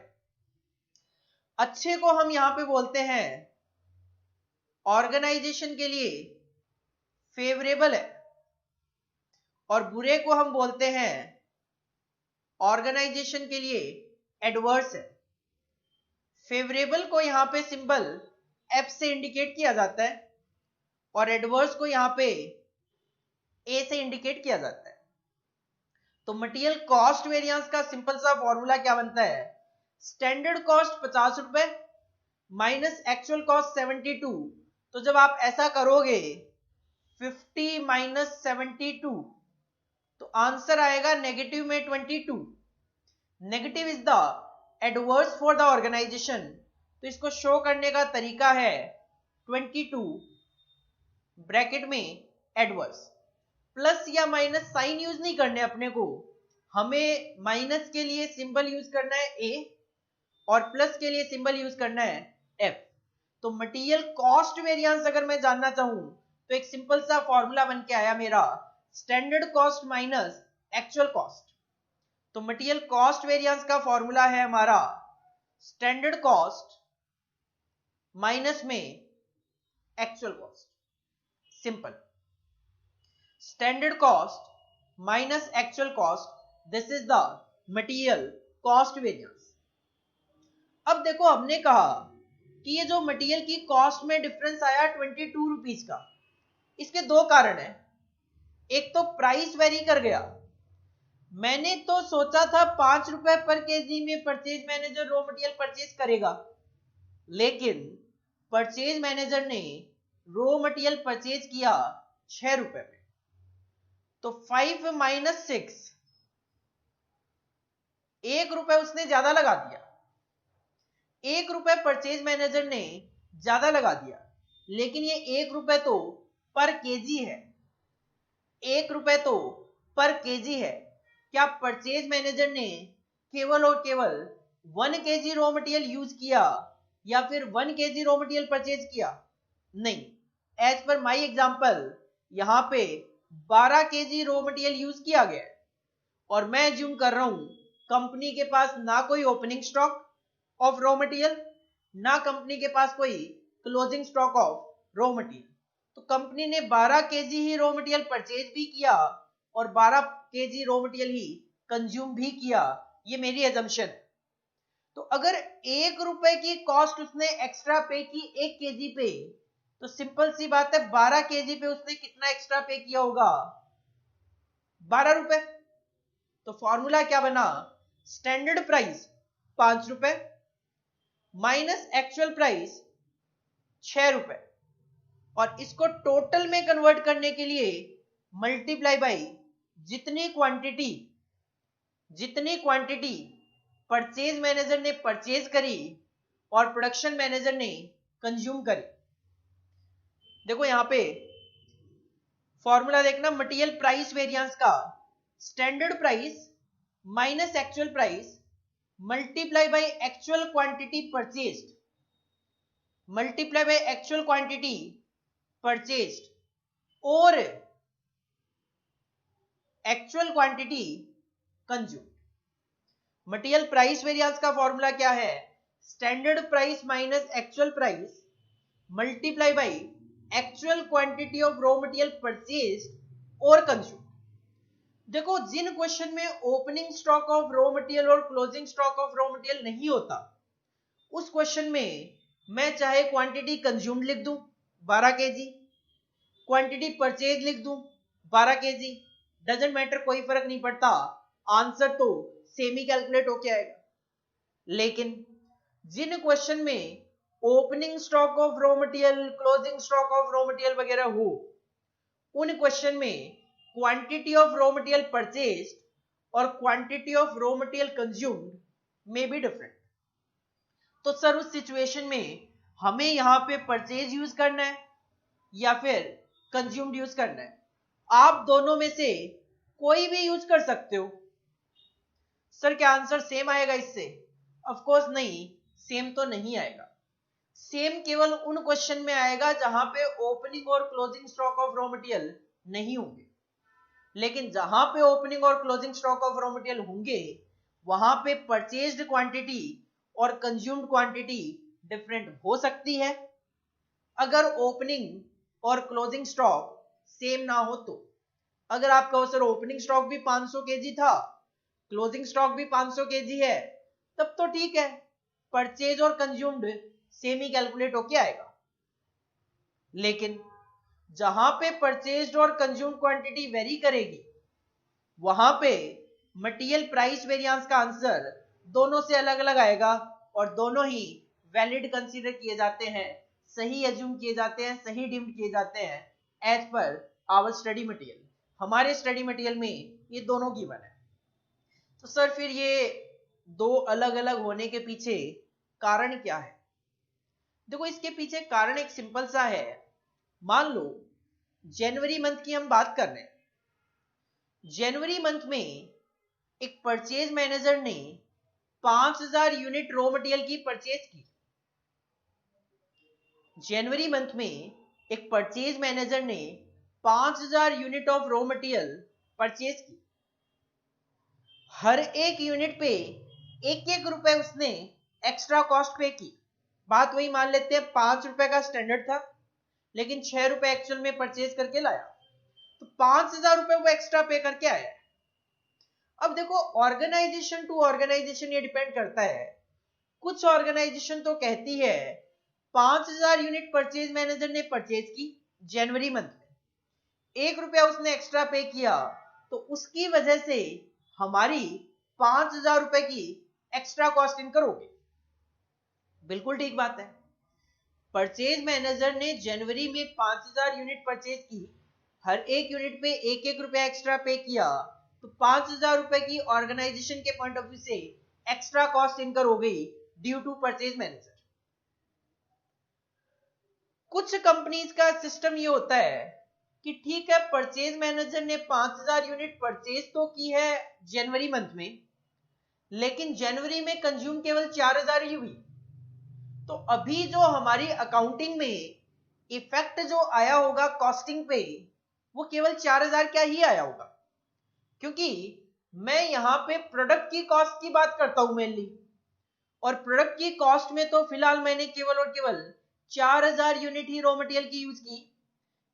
अच्छे को हम यहां पे बोलते हैं ऑर्गेनाइजेशन के लिए फेवरेबल है, और बुरे को हम बोलते हैं ऑर्गेनाइजेशन के लिए एडवर्स है। फेवरेबल को यहां पे सिंबल F से इंडिकेट किया जाता है और एडवर्स को यहां पे A से इंडिकेट किया जाता है। तो मटेरियल कॉस्ट वेरिएंस का सिंपल सा फॉर्मूला क्या बनता है, स्टैंडर्ड कॉस्ट 50 रुपए माइनस एक्चुअल कॉस्ट 72। तो जब आप ऐसा करोगे 50 माइनस 72, तो आंसर आएगा नेगेटिव में 22। Negative is the adverse for the organisation, तो इसको शो करने का तरीका है 22 ब्रैकेट में एडवर्स। प्लस या माइनस साइन यूज नहीं करने अपने को, हमें माइनस के लिए सिंबल यूज करना है ए और प्लस के लिए सिंबल यूज करना है एफ। तो मटेरियल कॉस्ट वेरिएंस अगर मैं जानना चाहूं तो एक सिंपल सा फॉर्मूला बन के आया मेरा, standard cost minus actual cost. तो मटेरियल कॉस्ट वेरिएंस का फॉर्मूला है हमारा स्टैंडर्ड कॉस्ट माइनस में actual cost. Simple, standard cost minus actual cost, this is the material cost variance. अब देखो हमने कहा कि ये जो मटेरियल की कॉस्ट में डिफरेंस आया 22 रुपीज का, इसके दो कारण है। एक तो प्राइस वेरी कर गया, मैंने तो सोचा था 5 रुपए पर केजी में purchase manager raw material purchase करेगा, लेकिन परचेज मैनेजर ने रॉ मटेरियल परचेज किया 6 रुपए में। तो 5 माइनस 6, 1 रुपए उसने ज्यादा लगा दिया। 1 रुपए परचेज मैनेजर ने ज्यादा लगा दिया, लेकिन ये 1 रुपए तो पर केजी है, 1 रुपए तो पर केजी है। क्या परचेज मैनेजर ने केवल और केवल 1 केजी रॉ मटेरियल यूज किया या फिर 1 केजी रॉ मटेरियल परचेज किया? नहीं, एज पर माई एग्जाम्पल यहां पे 12 केजी रॉ मटेरियल यूज किया गया है और मैं अज्यूम कर रहा हूं कंपनी के पास ना कोई opening stock of raw material, ना कंपनी के पास कोई closing stock of raw material. तो कंपनी ने 12 केजी ही रॉ मटेरियल परचेज भी किया और 12 केजी रॉ मटेरियल ही कंज्यूम भी किया, ये मेरी एजम्पशन है। तो अगर 1 रुपए की कॉस्ट उसने एक्स्ट्रा पे की 1 केजी पे, तो सिंपल सी बात है 12 केजी पे उसने कितना एक्स्ट्रा पे किया होगा? 12 रुपए। तो फॉर्मूला क्या बना? स्टैंडर्ड प्राइस 5 रुपए माइनस एक्चुअल प्राइस 6 रुपए, और इसको टोटल में कन्वर्ट करने के लिए मल्टीप्लाई बाई जितनी क्वांटिटी परचेज मैनेजर ने परचेज करी और प्रोडक्शन मैनेजर ने कंज्यूम करी। देखो यहां पे फॉर्मूला देखना, मटेरियल प्राइस वेरिएंस का standard price minus actual price multiply by actual quantity purchased multiply by actual quantity purchased और actual quantity consume. Material price variance का फॉर्मूला क्या है? Standard price minus actual price multiply by actual quantity of raw material purchased और consume. देखो जिन question में opening stock of raw material और closing stock of raw material नहीं होता, उस क्वेश्चन में मैं चाहे क्वांटिटी कंज्यूम्ड लिख दूं 12 केजी, क्वांटिटी परचेज लिख दूं 12 केजी, डजंट मैटर, कोई फर्क नहीं पड़ता, आंसर तो सेम ही कैलकुलेट होके आएगा। लेकिन जिन क्वेश्चन में opening stock of raw material, closing stock of raw material वगैरह हो, उन क्वेश्चन में quantity of raw material purchased और quantity of raw material consumed में भी डिफरेंट। तो सर उस सिचुएशन में हमें यहां पे परचेज यूज करना है या फिर कंज्यूम्ड यूज करना है? आप दोनों में से कोई भी यूज कर सकते हो। सर क्या आंसर सेम आएगा इससे? ऑफ कोर्स नहीं, सेम तो नहीं आएगा। सेम केवल उन क्वेश्चन में आएगा जहां पे ओपनिंग और closing stock of raw material नहीं होंगे, लेकिन जहां पे ओपनिंग और closing stock of raw material होंगे वहां पे परचेज्ड क्वांटिटी और कंज्यूम्ड क्वांटिटी डिफरेंट हो सकती है। अगर ओपनिंग और क्लोजिंग स्टॉक सेम ना हो तो, अगर आप कहो सर ओपनिंग स्टॉक भी 500 केजी था, क्लोजिंग स्टॉक भी 500 केजी है, तब तो ठीक है, परचेज और कंज्यूम्ड सेम ही कैलकुलेट होके आएगा। लेकिन जहां पे परचेज्ड और कंज्यूम्ड क्वांटिटी वेरी करेगी, वहां पे मटेरियल प्राइस वेरिएंस का आंसर दोनों से अलग अलग आएगा और दोनों ही वैलिड कंसीडर किए जाते हैं, सही एज्यूम किए जाते हैं, सही डीम्ड किए जाते हैं as per our study material. हमारे स्टडी मटेरियल में ये दोनों गिवन है। तो सर फिर ये दो अलग अलग होने के पीछे कारण क्या है? देखो इसके पीछे कारण एक सिंपल सा है। मान लो जनवरी मंथ की हम बात कर रहे हैं, जनवरी मंथ में एक परचेज मैनेजर ने 5000 यूनिट रॉ मटेरियल की परचेज की। जनवरी मंथ में एक परचेज मैनेजर ने 5000 unit of raw material purchase की। हर एक यूनिट पे 1-1 रुपए उसने एक्स्ट्रा कॉस्ट पे की। बात वही मान लेते हैं 5 रुपए का स्टैंडर्ड था, लेकिन 6 रुपए एक्चुअल में परचेज करके लाया, तो 5000 रुपए वो एक्स्ट्रा पे करके आया। अब देखो, ऑर्गेनाइजेशन टू ऑर्गेनाइजेशन ये डिपेंड करता है। कुछ ऑर्गेनाइजेशन तो कहती है 5000 यूनिट परचेज मैनेजर ने परचेज की जनवरी मंथ में, 1 रुपया उसने एक्स्ट्रा पे किया, तो उसकी वजह से हमारी 5000 रुपए की एक्स्ट्रा कॉस्ट इनकर होगी। बिल्कुल ठीक बात है। परचेज मैनेजर ने जनवरी में 5000 यूनिट परचेज की, हर एक यूनिट पे 1-1 रुपया एक्स्ट्रा पे किया, तो 5000 रुपए की ऑर्गेनाइजेशन के पॉइंट ऑफ व्यू से एक्स्ट्रा कॉस्ट इनकर हो गई ड्यू टू परचेज मैनेजर। कुछ कंपनीज का सिस्टम ये होता है कि ठीक है, परचेज मैनेजर ने 5000 यूनिट परचेज तो की है जनवरी मंथ में, लेकिन जनवरी में कंज्यूम केवल 4000 ही हुई। तो अभी जो हमारी अकाउंटिंग में इफेक्ट जो आया होगा कॉस्टिंग पे, वो केवल 4000 क्या ही आया होगा, क्योंकि मैं यहां पे प्रोडक्ट की कॉस्ट की बात करता हूं मेनली, और प्रोडक्ट की कॉस्ट में तो फिलहाल मैंने केवल और केवल 4000 यूनिट ही रॉ मटेरियल की यूज की।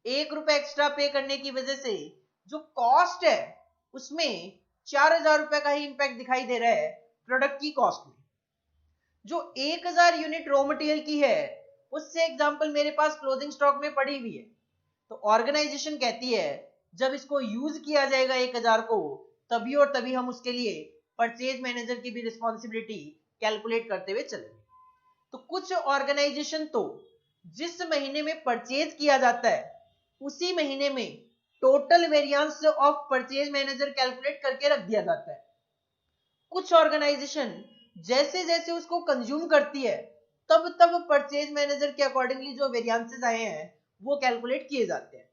1 रुपए एक्स्ट्रा पे करने की वजह से जो कॉस्ट है उसमें 4000 रुपए का ही इंपैक्ट दिखाई दे रहा है प्रोडक्ट की कॉस्ट में। जो 1000 यूनिट रॉ मटेरियल की है, उससे एग्जांपल मेरे पास क्लोजिंग स्टॉक में पड़ी हुई है, तो ऑर्गेनाइजेशन कहती है जब इसको यूज किया जाएगा 1000 को, तभी और तभी हम उसके लिए परचेज मैनेजर की भी रिस्पॉन्सिबिलिटी कैलकुलेट करते हुए चलेंगे। तो कुछ ऑर्गेनाइजेशन तो जिस महीने में परचेज किया जाता है उसी महीने में total variance of purchase manager calculate करके रख दिया जाता है। कुछ ऑर्गेनाइजेशन जैसे जैसे उसको कंज्यूम करती है तब तब परचेज मैनेजर के अकॉर्डिंगली जो वेरिएंसेस आए हैं वो कैलकुलेट किए जाते हैं।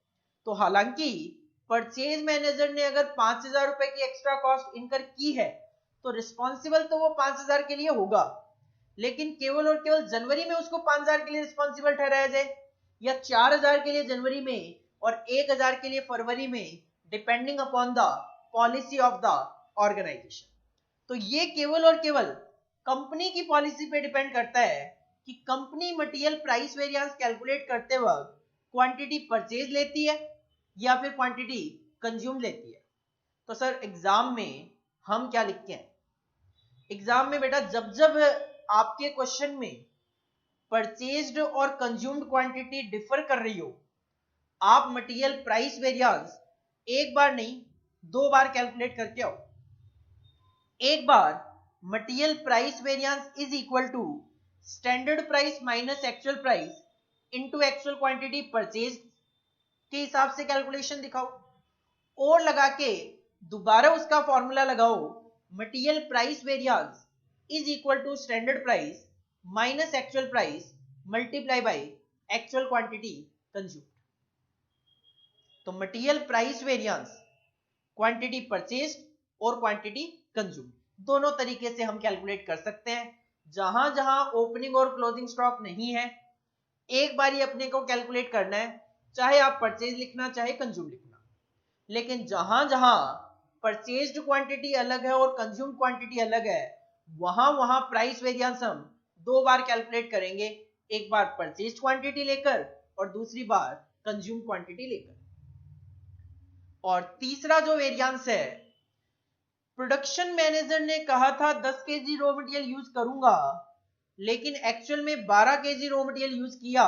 तो हालांकि परचेज मैनेजर ने अगर 5000 रुपए की एक्स्ट्रा कॉस्ट इनकर की है, तो रिस्पॉन्सिबल तो वो 5000 के लिए होगा, लेकिन केवल और केवल जनवरी में उसको 5000 के लिए रिस्पॉन्सिबल ठहराया जाए, या 4000 के लिए जनवरी में और 1000 के लिए फरवरी में, depending upon the policy of the organisation. तो ये केवल और केवल कंपनी की पॉलिसी पे डिपेंड करता है कि company material price variance calculate करते वक्त क्वांटिटी परचेज लेती है या फिर क्वांटिटी कंज्यूम लेती है। तो सर एग्जाम में हम क्या लिखते हैं? एग्जाम में बेटा जब जब आपके क्वेश्चन में परचेज्ड और कंज्यूम्ड क्वांटिटी डिफर कर रही हो, आप मटेरियल प्राइस वेरिएंस एक बार नहीं 2 बार कैलकुलेट करके आओ। एक बार material price variance is equal to standard price minus actual price into actual quantity purchase के हिसाब से कैलकुलेशन दिखाओ, और लगा के दोबारा उसका फॉर्मूला लगाओ, material price variance is equal to standard price minus actual price multiply by actual quantity consumed. तो material price variance quantity purchased और क्वांटिटी कंज्यूम्ड दोनों तरीके से हम कैलकुलेट कर सकते हैं। जहां जहां ओपनिंग और क्लोजिंग स्टॉक नहीं है, एक बार ही अपने को कैलकुलेट करना है, चाहे आप परचेज लिखना चाहे कंज्यूम लिखना। लेकिन जहां जहां परचेज्ड क्वांटिटी अलग है और कंज्यूम्ड क्वांटिटी अलग है, वहां वहां प्राइस वेरिएंस हम 2 बार कैलकुलेट करेंगे, एक बार परचेज्ड क्वांटिटी लेकर और दूसरी बार कंज्यूम्ड क्वांटिटी लेकर। और तीसरा जो वेरिएंस है, प्रोडक्शन मैनेजर ने कहा था 10 केजी रॉ मटेरियल यूज करूंगा, लेकिन एक्चुअल में 12 केजी रॉ मटेरियल यूज किया,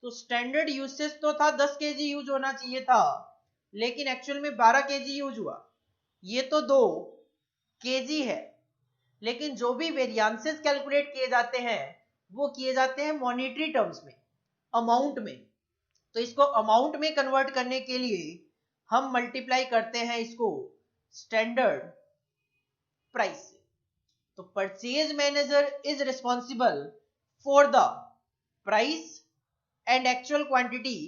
तो स्टैंडर्ड यूसेज तो था 10 केजी यूज होना चाहिए था, लेकिन एक्चुअल में 12 केजी यूज हुआ। ये तो 2 केजी है, लेकिन जो भी वेरिएंसेस कैलकुलेट किए जाते हैं वो किए जाते हैं मॉनेटरी टर्म्स में, अमाउंट में। तो इसको अमाउंट में कन्वर्ट करने के लिए हम मल्टीप्लाई करते हैं इसको स्टैंडर्ड प्राइस से। तो purchase manager is responsible for the price and actual quantity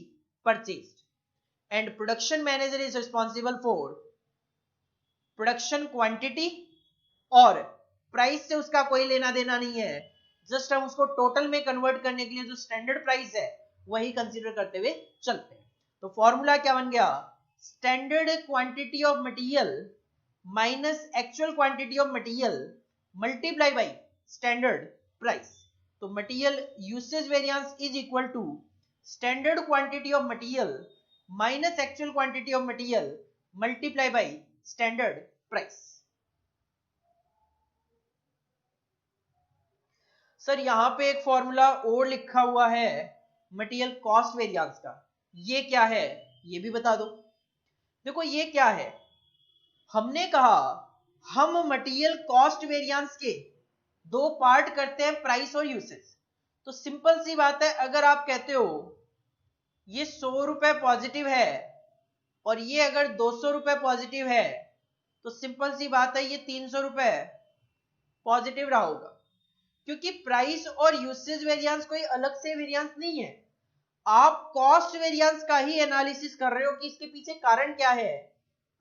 purchased and production manager is responsible for production quantity, और प्राइस से उसका कोई लेना देना नहीं है, जस्ट हम उसको टोटल में कन्वर्ट करने के लिए जो स्टैंडर्ड प्राइस है वही कंसीडर करते हुए चलते हैं। तो फॉर्मूला क्या बन गया, standard quantity of material minus actual quantity of material multiply by standard price. तो material usage variance is equal to standard quantity of material minus actual quantity of material multiply by standard price. Sir यहां पे एक formula और लिखा हुआ है material cost variance का, ये क्या है ये भी बता दो। देखो ये क्या है, हमने कहा हम मटेरियल कॉस्ट वेरिएंस के दो पार्ट करते हैं, प्राइस और यूसेज। तो सिंपल सी बात है, अगर आप कहते हो ये 100 रुपए पॉजिटिव है और ये अगर 200 रुपए पॉजिटिव है, तो सिंपल सी बात है ये 300 रुपए पॉजिटिव रहा होगा, क्योंकि प्राइस और यूसेज वेरिएंस कोई अलग से वेरिएंस नहीं है। आप कॉस्ट वेरिएंस का ही एनालिसिस कर रहे हो कि इसके पीछे कारण क्या है,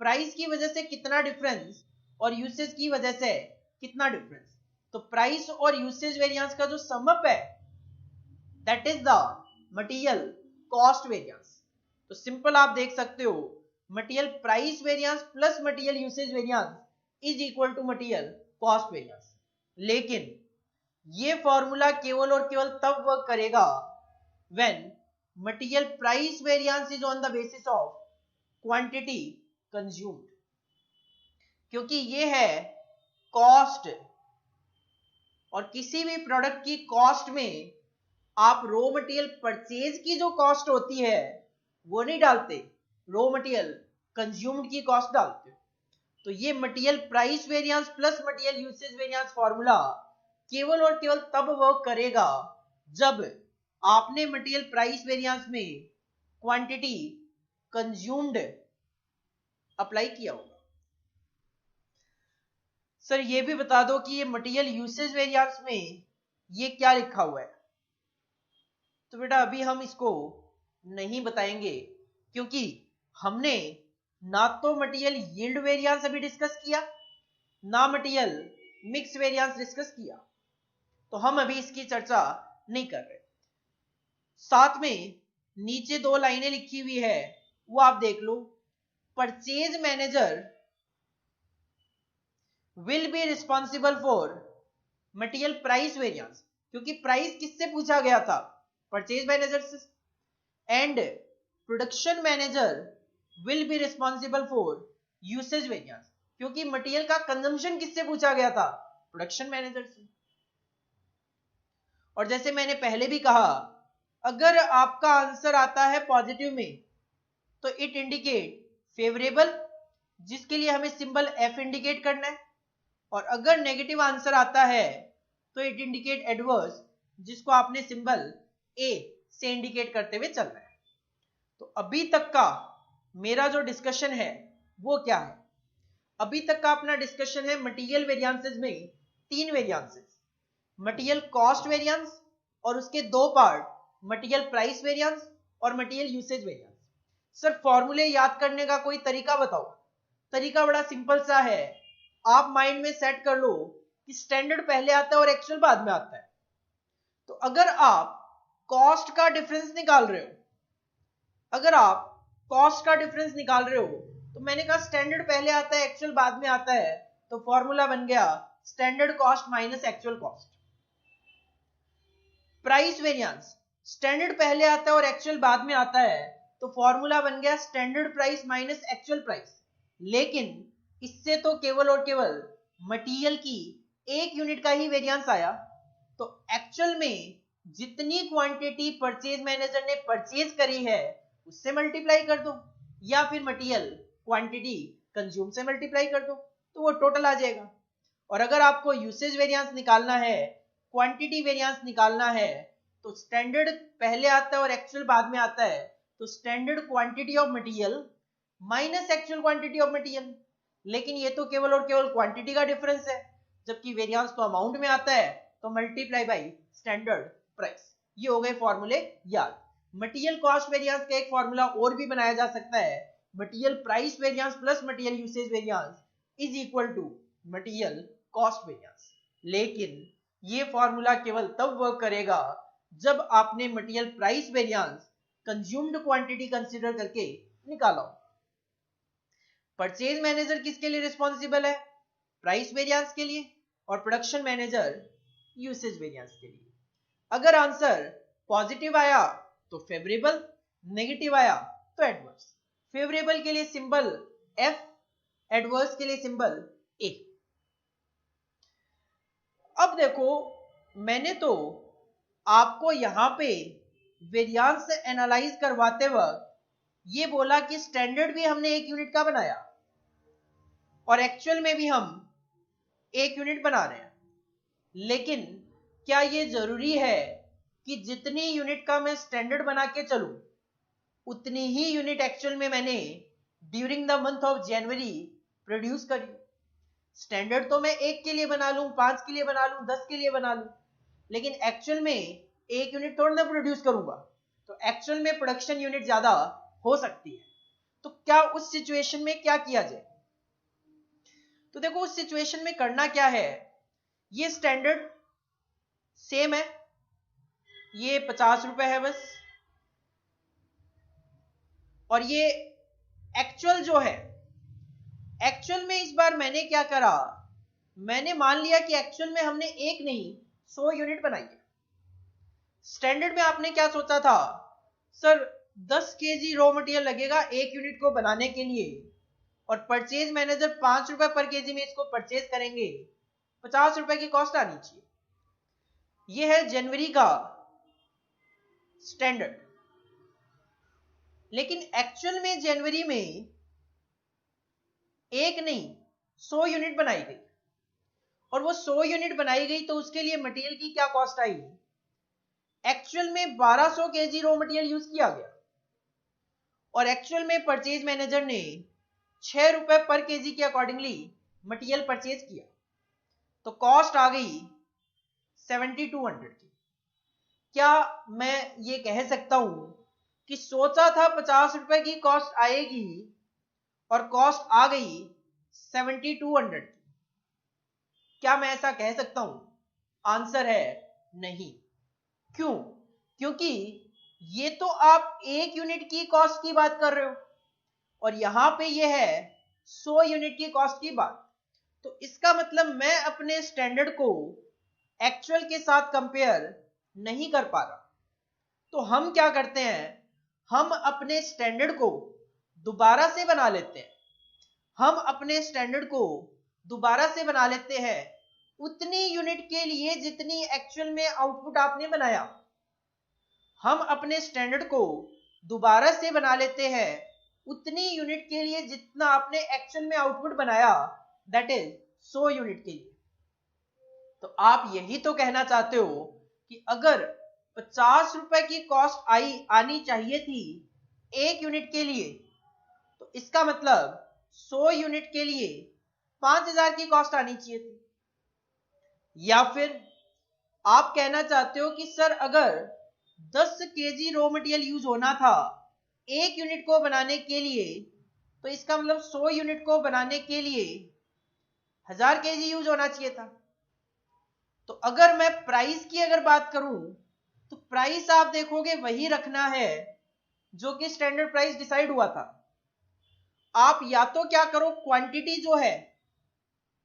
प्राइस की वजह से कितना डिफरेंस और यूसेज की वजह से कितना डिफरेंस। तो प्राइस और यूसेज वेरिएंस का जो समअप है that is the material cost variance. तो सिंपल आप देख सकते हो material price variance plus material usage variance is equal to material cost variance. लेकिन ये फॉर्मूला केवल और केवल तब वर्क करेगा when material price variance is on the basis of quantity consumed, क्योंकि ये है कॉस्ट, और किसी भी प्रोडक्ट की कॉस्ट में आप रॉ मटेरियल परचेज की जो कॉस्ट होती है वो नहीं डालते, रॉ मटेरियल कंज्यूम्ड की कॉस्ट डालते। तो ये material price variance plus material usage variance formula केवल और केवल तब वर्क करेगा जब आपने मटेरियल प्राइस वेरिएंस में क्वांटिटी कंज्यूम्ड अप्लाई किया होगा। सर ये भी बता दो कि ये मटेरियल यूसेज वेरिएंस में ये क्या लिखा हुआ है। तो बेटा अभी हम इसको नहीं बताएंगे, क्योंकि हमने ना तो मटेरियल यील्ड वेरिएंस अभी डिस्कस किया, ना मटेरियल मिक्स वेरिएंस डिस्कस किया, तो हम अभी इसकी चर्चा नहीं कर रहे। साथ में नीचे दो लाइनें लिखी हुई है वो आप देख लो, purchase manager will be responsible for material price variance, क्योंकि प्राइस किससे पूछा गया था, परचेज मैनेजर से, and production manager will be responsible for usage variance, क्योंकि मटेरियल का कंजम्पशन किससे पूछा गया था, प्रोडक्शन मैनेजर से। और जैसे मैंने पहले भी कहा, अगर आपका आंसर आता है पॉजिटिव में तो इट इंडिकेट फेवरेबल, जिसके लिए हमें सिंबल एफ इंडिकेट करना है, और अगर नेगेटिव आंसर आता है तो इट इंडिकेट एडवर्स, जिसको आपने सिंबल ए से इंडिकेट करते हुए चलना है। तो अभी तक का मेरा जो डिस्कशन है वो क्या है, अभी तक का अपना डिस्कशन है मटेरियल वेरिएंसेस में तीन वेरिएंसेस, मटेरियल कॉस्ट वेरिएंस और उसके दो पार्ट मटेरियल प्राइस वेरिएंस और मटेरियल यूसेज वेरिएंस। सर फॉर्मूले याद करने का कोई तरीका बताओ। तरीका बड़ा सिंपल सा है, आप माइंड में सेट कर लो कि स्टैंडर्ड पहले आता है और एक्चुअल बाद में आता है। तो अगर आप कॉस्ट का डिफरेंस निकाल रहे हो, अगर आप कॉस्ट का डिफरेंस निकाल रहे हो, तो मैंने कहा स्टैंडर्ड पहले आता है एक्चुअल बाद में आता है, तो फॉर्मूला बन गया standard cost minus actual cost. Price variance standard पहले आता है और एक्चुअल बाद में आता है, तो फॉर्मूला बन गया standard price minus actual price. लेकिन इससे तो केवल और केवल मटेरियल की एक यूनिट का ही वेरिएंस आया, तो एक्चुअल में जितनी क्वांटिटी परचेज मैनेजर ने परचेज करी है उससे मल्टीप्लाई कर दो, या फिर मटेरियल क्वांटिटी कंज्यूम से मल्टीप्लाई कर दो, तो वो टोटल आ जाएगा। और अगर आपको यूसेज वेरिएंस निकालना है, क्वांटिटी वेरिएंस निकालना है, तो स्टैंडर्ड पहले आता है और एक्चुअल बाद में आता है, तो standard quantity of material minus actual quantity of material. लेकिन ये तो केवल और केवल क्वांटिटी का डिफरेंस है, जबकि वेरिएंस तो अमाउंट में आता है, तो मल्टीप्लाई बाय स्टैंडर्ड प्राइस। ये हो गए फॉर्मूले याद। मटेरियल कॉस्ट वेरिएंस का एक फॉर्मूला और भी बनाया जा सकता है, material price variance plus material usage variance is equal to material cost variance. लेकिन ये फॉर्मूला केवल तब वर्क करेगा जब आपने material price variance consumed quantity consider करके निकाला हो। परचेज मैनेजर किसके लिए रिस्पॉन्सिबल है? प्राइस वेरिएंस के लिए, और प्रोडक्शन मैनेजर यूसेज वेरिएंस के लिए। अगर आंसर पॉजिटिव आया तो फेवरेबल, नेगेटिव आया तो एडवर्स। फेवरेबल के लिए सिंबल F, एडवर्स के लिए सिंबल A। अब देखो, मैंने तो आपको यहां पे वेरिएंस एनालाइज करवाते वक्त ये बोला कि स्टैंडर्ड भी हमने 1 यूनिट का बनाया और एक्चुअल में भी हम 1 यूनिट बना रहे हैं। लेकिन क्या ये जरूरी है कि जितनी यूनिट का मैं स्टैंडर्ड बना के चलूं उतनी ही यूनिट एक्चुअल में मैंने during the month of January produce करी? स्टैंडर्ड तो मैं 1 के लिए बना लूं, 5 के लिए बना लूं, 10 के लिए बना लूं, लेकिन एक्चुअल में 1 यूनिट थोड़ा ना प्रोड्यूस करूंगा, तो एक्चुअल में प्रोडक्शन यूनिट ज्यादा हो सकती है। तो क्या उस सिचुएशन में क्या किया जाए? तो देखो, उस सिचुएशन में करना क्या है, ये स्टैंडर्ड सेम है, ये 50 रुपए है बस, और ये एक्चुअल जो है, एक्चुअल में इस बार मैंने क्या करा, मैंने मान लिया कि एक्चुअल में हमने 1 नहीं 100 यूनिट बनाई है। स्टैंडर्ड में आपने क्या सोचा था, सर 10 केजी रॉ मटेरियल लगेगा 1 यूनिट को बनाने के लिए, और परचेज मैनेजर 5 रुपए पर केजी में इसको परचेज करेंगे, 50 रुपए की कॉस्ट आनी चाहिए। ये है जनवरी का स्टैंडर्ड। लेकिन एक्चुअल में जनवरी में 1 नहीं 100 यूनिट बनाई गई, और वो 100 यूनिट बनाई गई तो उसके लिए मटेरियल की क्या कॉस्ट आई? एक्चुअल में 1200 केजी रॉ मटेरियल यूज किया गया, और एक्चुअल में परचेज मैनेजर ने 6 रुपए पर केजी के अकॉर्डिंगली मटेरियल परचेज किया, तो कॉस्ट आ गई 7200 की। क्या मैं ये कह सकता हूं कि सोचा था 50 रुपए की कॉस्ट आएगी और कॉस्ट आ गई 7200 की? क्या मैं ऐसा कह सकता हूं? आंसर है नहीं। क्यों? क्योंकि ये तो आप 1 यूनिट की कॉस्ट की बात कर रहे हो, और यहां पे ये है 100 यूनिट की कॉस्ट की बात। तो इसका मतलब मैं अपने स्टैंडर्ड को एक्चुअल के साथ कंपेयर नहीं कर पा रहा। तो हम क्या करते हैं, हम अपने स्टैंडर्ड को दोबारा से बना लेते हैं। हम अपने स्टैंडर्ड को दोबारा से बना लेते हैं उतनी यूनिट के लिए जितनी एक्चुअल में आउटपुट आपने बनाया। हम अपने स्टैंडर्ड को दोबारा से बना लेते हैं उतनी यूनिट के लिए जितना आपने एक्चुअल में आउटपुट बनाया, दैट इज 100 यूनिट के लिए। तो आप यही तो कहना चाहते हो कि अगर 50 रुपए की कॉस्ट आनी चाहिए थी 1 यूनिट के लिए, तो इसका मतलब 100 यूनिट के लिए 5000 की कॉस्ट आनी चाहिए थी। या फिर आप कहना चाहते हो कि सर अगर 10 केजी रॉ मटेरियल यूज होना था 1 यूनिट को बनाने के लिए, तो इसका मतलब 100 यूनिट को बनाने के लिए 1000 केजी यूज होना चाहिए था। तो अगर मैं प्राइस की अगर बात करूं, तो प्राइस आप देखोगे वही रखना है जो कि स्टैंडर्ड प्राइस डिसाइड हुआ था। आप या तो क्या करो, क्वांटिटी जो है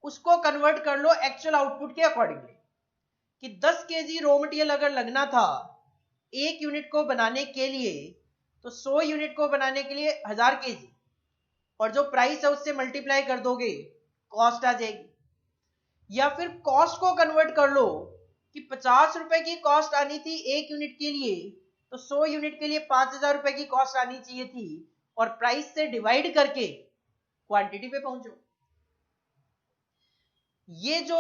उसको कन्वर्ट कर लो एक्चुअल आउटपुट के अकॉर्डिंगली, कि 10 केजी रॉ मटेरियल अगर लगना था 1 यूनिट को बनाने के लिए, तो 100 यूनिट को बनाने के लिए 1000 केजी, और जो प्राइस है उससे मल्टीप्लाई कर दोगे, कॉस्ट आ जाएगी। या फिर कॉस्ट को कन्वर्ट कर लो कि 50 रुपए की कॉस्ट आनी थी 1 यूनिट के लिए, तो 100 यूनिट के लिए 5000 रुपए की कॉस्ट आनी चाहिए थी, और प्राइस से डिवाइड करके क्वांटिटी पे पहुंचो। ये जो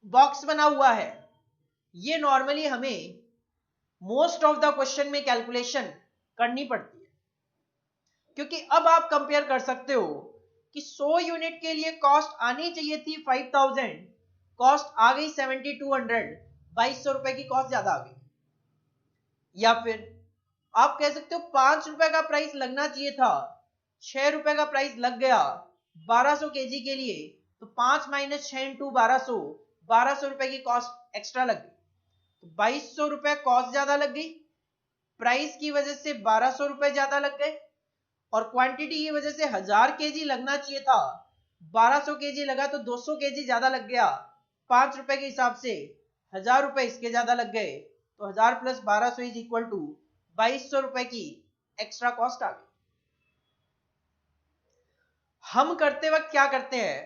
बॉक्स बना हुआ है, ये नॉर्मली हमें मोस्ट ऑफ द क्वेश्चन में कैलकुलेशन करनी पड़ती है, क्योंकि अब आप कंपेयर कर सकते हो कि 100 यूनिट के लिए कॉस्ट आनी चाहिए थी 5000, कॉस्ट आ गई 7200, 2200 रुपए की कॉस्ट ज्यादा आ गई। या फिर आप कह सकते हो 5 रुपए का प्राइस लगना चाहिए था, 6 रुपए का प्राइस लग गया, 1200 केजी के लिए, तो 5 माइनस 6 इंटू 1200 रुपए की कॉस्ट एक्स्ट्रा लग गई, तो 2200 रुपए कॉस्ट ज्यादा लग गई, प्राइस की वजह से 1200 रुपए ज्यादा लग गए, और क्वांटिटी की वजह से 1000 केजी लगना चाहिए था, 1200 केजी लगा तो 200 केजी ज्यादा लग गया, 5 रुपए के हिसाब से 1000 रुपए इसके ज्यादा लग गए, तो 1000 प्लस 1200 इज इक्वल टू 2200 रुपए की एक्स्ट्रा कॉस्ट आ गई। हम करते वक्त क्या करते हैं,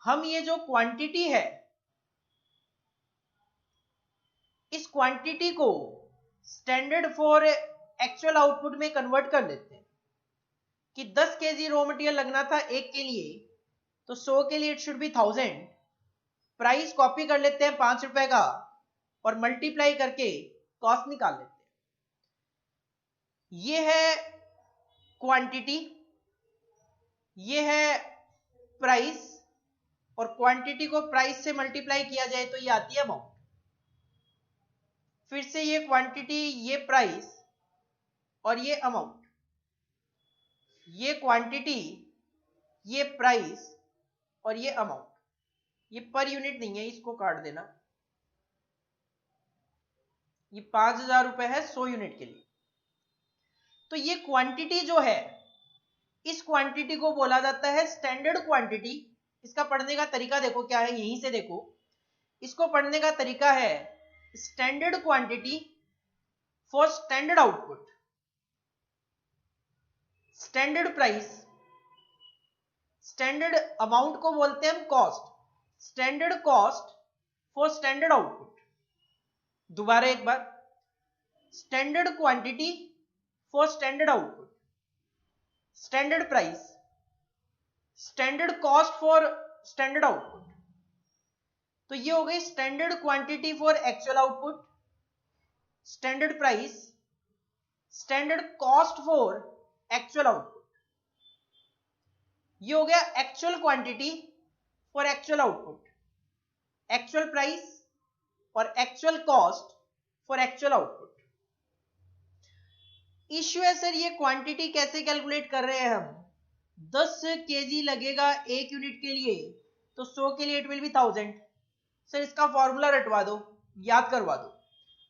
हम ये जो क्वांटिटी है, इस क्वांटिटी को स्टैंडर्ड फॉर एक्चुअल आउटपुट में कन्वर्ट कर लेते हैं कि 10 केजी रॉ मटेरियल लगना था एक के लिए, तो 100 के लिए it should be 1000, price copy कर लेते हैं 5 रुपए का और मल्टीप्लाई करके कॉस्ट निकाल लेते हैं। ये है क्वांटिटी, ये है प्राइस, और क्वांटिटी को प्राइस से मल्टीप्लाई किया जाए तो ये आती है अमाउंट। फिर से ये क्वांटिटी, ये प्राइस और ये अमाउंट, ये क्वांटिटी, ये प्राइस और ये अमाउंट। ये पर यूनिट नहीं है, इसको काट देना, ये 5000 रुपए है 100 यूनिट के लिए। तो ये क्वांटिटी जो है, इस क्वांटिटी को बोला जाता है स्टैंडर्ड क्वांटिटी। इसका पढ़ने का तरीका देखो क्या है, यहीं से देखो, इसको पढ़ने का तरीका है standard quantity for standard output, standard price, standard amount को बोलते हैं हम cost, standard cost for standard output. दोबारा एक बार, standard quantity for standard output, standard price, standard cost for standard output. तो ये हो गई standard quantity for actual output, standard price, standard cost for actual output. ये हो गया actual quantity for actual output, actual price और actual cost for actual output. Issue है sir ये क्वांटिटी कैसे कैलकुलेट कर रहे हैं हम, 10 केजी लगेगा एक यूनिट के लिए, तो 100 के लिए इट विल बी 1000। सर इसका फॉर्मूला रटवा दो, याद करवा दो।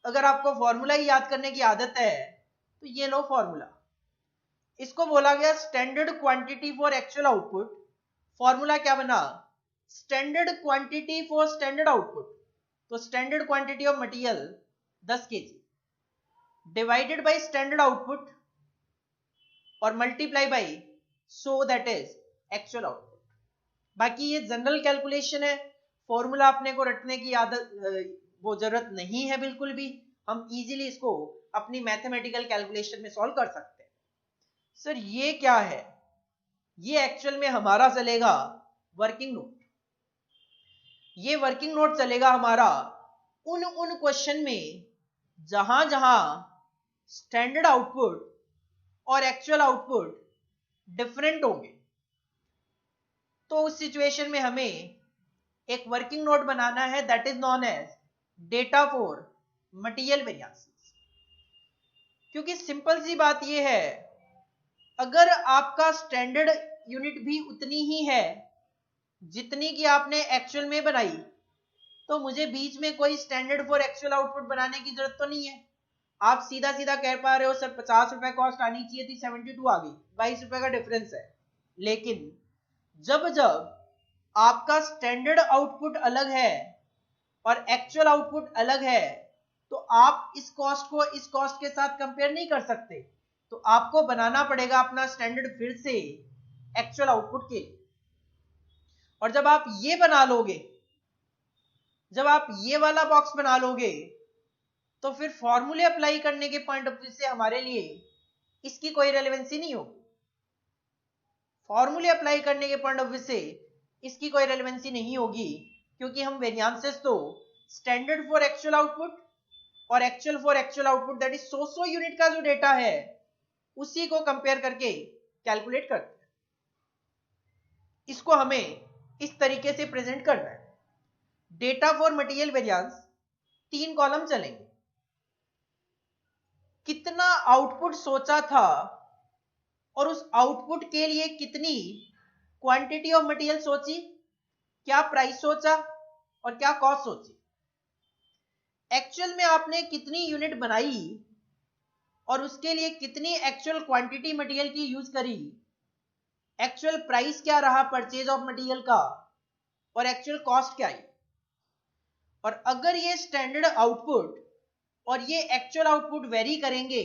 अगर आपको फॉर्मूला ही याद करने की आदत है तो ये लो फॉर्मूला, इसको बोला गया standard quantity for actual output. Formula क्या बना, standard quantity for standard output, तो standard quantity of material 10 KG divided by standard output और multiply by 100 that is actual output. बाकी ये जनरल कैलकुलेशन है, फॉर्मूला अपने को रटने की आदत वो जरूरत नहीं है बिल्कुल भी, हम इजीली इसको अपनी मैथमेटिकल कैलकुलेशन में सॉल्व कर सकते हैं। सर ये क्या है, ये एक्चुअल में हमारा चलेगा वर्किंग नोट। ये वर्किंग नोट चलेगा हमारा उन क्वेश्चन में जहां जहां स्टैंडर्ड आउटपुट और एक्चुअल आउटपुट डिफरेंट होंगे, तो उस सिचुएशन में हमें एक वर्किंग नोट बनाना है that is known as data for material variances. क्योंकि सिंपल सी बात यह है, अगर आपका स्टैंडर्ड यूनिट भी उतनी ही है जितनी कि आपने एक्चुअल में बनाई, तो मुझे बीच में कोई स्टैंडर्ड फॉर एक्चुअल आउटपुट बनाने की जरूरत तो नहीं है। आप सीधा सीधा कह पा रहे हो सर 50 रुपए कॉस्ट आनी चाहिए थी, 72 आ गई, 22 रुपए का डिफरेंस है। लेकिन जब जब आपका स्टैंडर्ड आउटपुट अलग है और एक्चुअल आउटपुट अलग है, तो आप इस कॉस्ट को इस कॉस्ट के साथ कंपेयर नहीं कर सकते, तो आपको बनाना पड़ेगा अपना स्टैंडर्ड फिर से एक्चुअल आउटपुट के। और जब आप ये बना लोगे, जब आप ये वाला बॉक्स बना लोगे, तो फिर फॉर्मूले अप्लाई करने के पॉइंट ऑफ व्यू से हमारे लिए इसकी कोई रेलेवेंसी नहीं होगी। फॉर्मूले अप्लाई करने के पॉइंट ऑफ व्यू से इसकी कोई रेलेवेंसी नहीं होगी, क्योंकि हम वेरिएंसेस तो स्टैंडर्ड फॉर एक्चुअल आउटपुट और actual for actual output that is 100 unit का जो डेटा है उसी को कंपेयर करके कैलकुलेट करते हैं। इसको हमें इस तरीके से प्रेजेंट करना है। Data for material variance 3 column चलेंगे, कितना आउटपुट सोचा था और उस आउटपुट के लिए कितनी क्वांटिटी ऑफ मटेरियल सोची, क्या प्राइस सोचा और क्या कॉस्ट सोची। एक्चुअल में आपने कितनी यूनिट बनाई और उसके लिए कितनी एक्चुअल क्वांटिटी मटेरियल की यूज करी, एक्चुअल प्राइस क्या रहा परचेज ऑफ मटेरियल का और एक्चुअल कॉस्ट क्या आई। और अगर ये स्टैंडर्ड आउटपुट और ये एक्चुअल आउटपुट वेरी करेंगे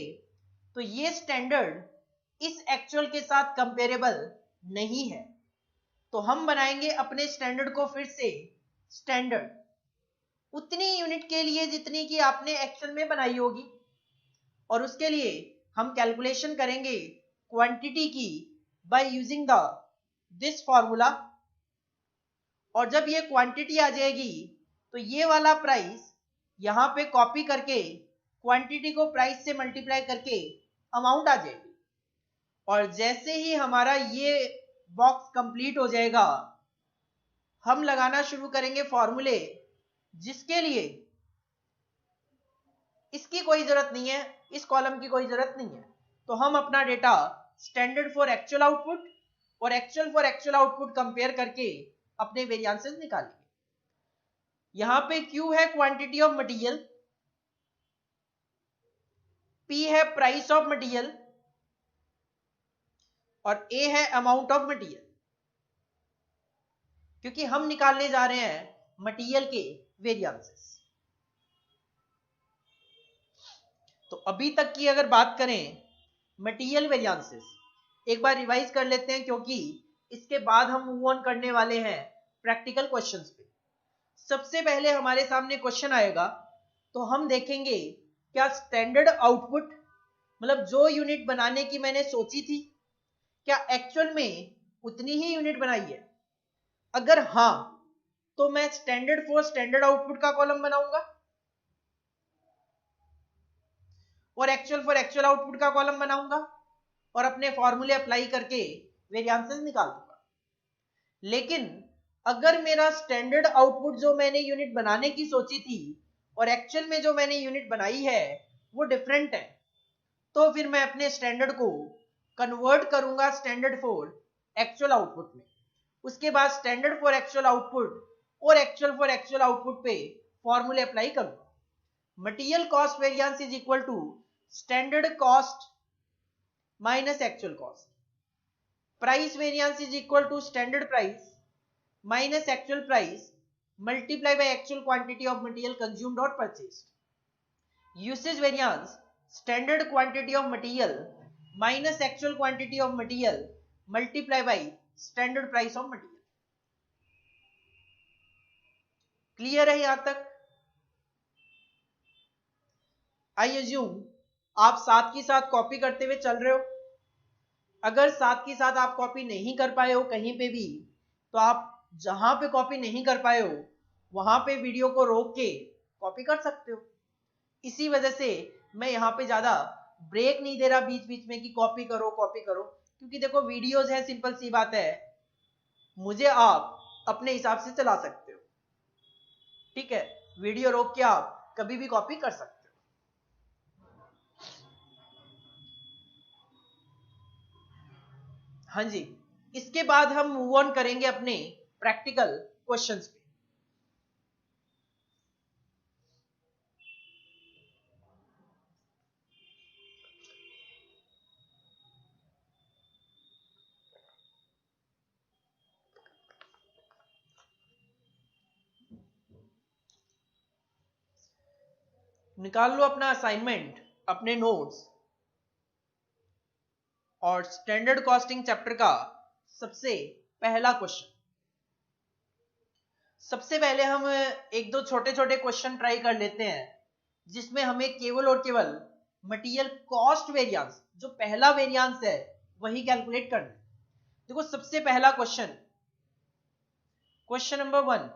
तो ये स्टैंडर्ड इस एक्चुअल के साथ कंपेरेबल नहीं है। तो हम बनाएंगे अपने स्टैंडर्ड को फिर से स्टैंडर्ड उतनी यूनिट के लिए जितनी कि आपने एक्चुअल में बनाई होगी, और उसके लिए हम कैलकुलेशन करेंगे क्वांटिटी की बाय यूजिंग दिस फॉर्मूला। और जब ये क्वांटिटी आ जाएगी तो ये वाला प्राइस यहां पे कॉपी करके क्वांटिटी को प्राइस से मल्टीप्लाई करके अमाउंट आ जाएगी। और जैसे ही हमारा ये बॉक्स कंप्लीट हो जाएगा, हम लगाना शुरू करेंगे फॉर्मूले, जिसके लिए इसकी कोई जरूरत नहीं है, इस कॉलम की कोई जरूरत नहीं है। तो हम अपना data standard for actual output और actual for actual output compare करके अपने वेरिएंसेस निकालेंगे। यहां पे Q है क्वांटिटी ऑफ मटेरियल, P है प्राइस ऑफ मटेरियल और A है अमाउंट ऑफ मटेरियल, क्योंकि हम निकालने जा रहे हैं मटेरियल के वेरिएंसेस। तो अभी तक की अगर बात करें मटेरियल वेरिएंसेस, एक बार रिवाइज कर लेते हैं, क्योंकि इसके बाद हम मूव ऑन करने वाले हैं प्रैक्टिकल क्वेश्चंस पे। सबसे पहले हमारे सामने क्वेश्चन आएगा तो हम देखेंगे क्या स्टैंडर्ड आउटपुट, मतलब जो यूनिट बनाने की मैंने सोची थी, क्या एक्चुअल में उतनी ही यूनिट बनाई है। अगर हां तो मैं स्टैंडर्ड फॉर स्टैंडर्ड आउटपुट का कॉलम बनाऊंगा और एक्चुअल फॉर एक्चुअल आउटपुट का कॉलम बनाऊंगा और अपने फॉर्मूले अप्लाई करके वेरिएंसेस निकाल दूंगा। लेकिन अगर मेरा स्टैंडर्ड आउटपुट जो मैंने यूनिट बनाने की सोची थी और एक्चुअल में जो मैंने यूनिट बनाई है वो डिफरेंट है, तो फिर मैं अपने स्टैंडर्ड को कन्वर्ट करूंगा स्टैंडर्ड फॉर एक्चुअल आउटपुट में। उसके बाद स्टैंडर्ड फॉर एक्चुअल आउटपुट और एक्चुअल फॉर एक्चुअल आउटपुट पे फॉर्मूले अप्लाई करूंगा। Material cost variance is equal to standard cost minus actual cost. Price variance is equal to standard price minus actual price multiply by actual quantity of material consumed or purchased. Usage variance standard quantity of material minus actual quantity of material multiply by standard price of material. Clear है यहां तक? I assume आप साथ की साथ copy करते हुए चल रहे हो। अगर साथ की साथ आप कॉपी नहीं कर पाए हो कहीं पे भी, तो आप जहां पे कॉपी नहीं कर पाए हो वहां पे वीडियो को रोक के कॉपी कर सकते हो। इसी वजह से मैं यहाँ पे ज्यादा ब्रेक नहीं दे रहा बीच बीच में कि कॉपी करो, क्योंकि देखो वीडियोस है, सिंपल सी बात है, मुझे आप अपने हिसाब से चला सकते हो। ठीक है, वीडियो रोक के आप कभी भी कॉपी कर सकते हो। हाँ जी, इसके बाद हम मूव ऑन करेंगे अपने प्रैक्टिकल क्वेश्चंस पे। निकाल लो अपना असाइनमेंट, अपने नोट्स, और स्टैंडर्ड कॉस्टिंग चैप्टर का सबसे पहला क्वेश्चन। सबसे पहले हम एक दो छोटे छोटे क्वेश्चन ट्राई कर लेते हैं, जिसमें हमें केवल और केवल मटेरियल कॉस्ट वेरिएंस, जो पहला वेरिएंस है, वही कैलकुलेट करना है। देखो सबसे पहला question, question number 1,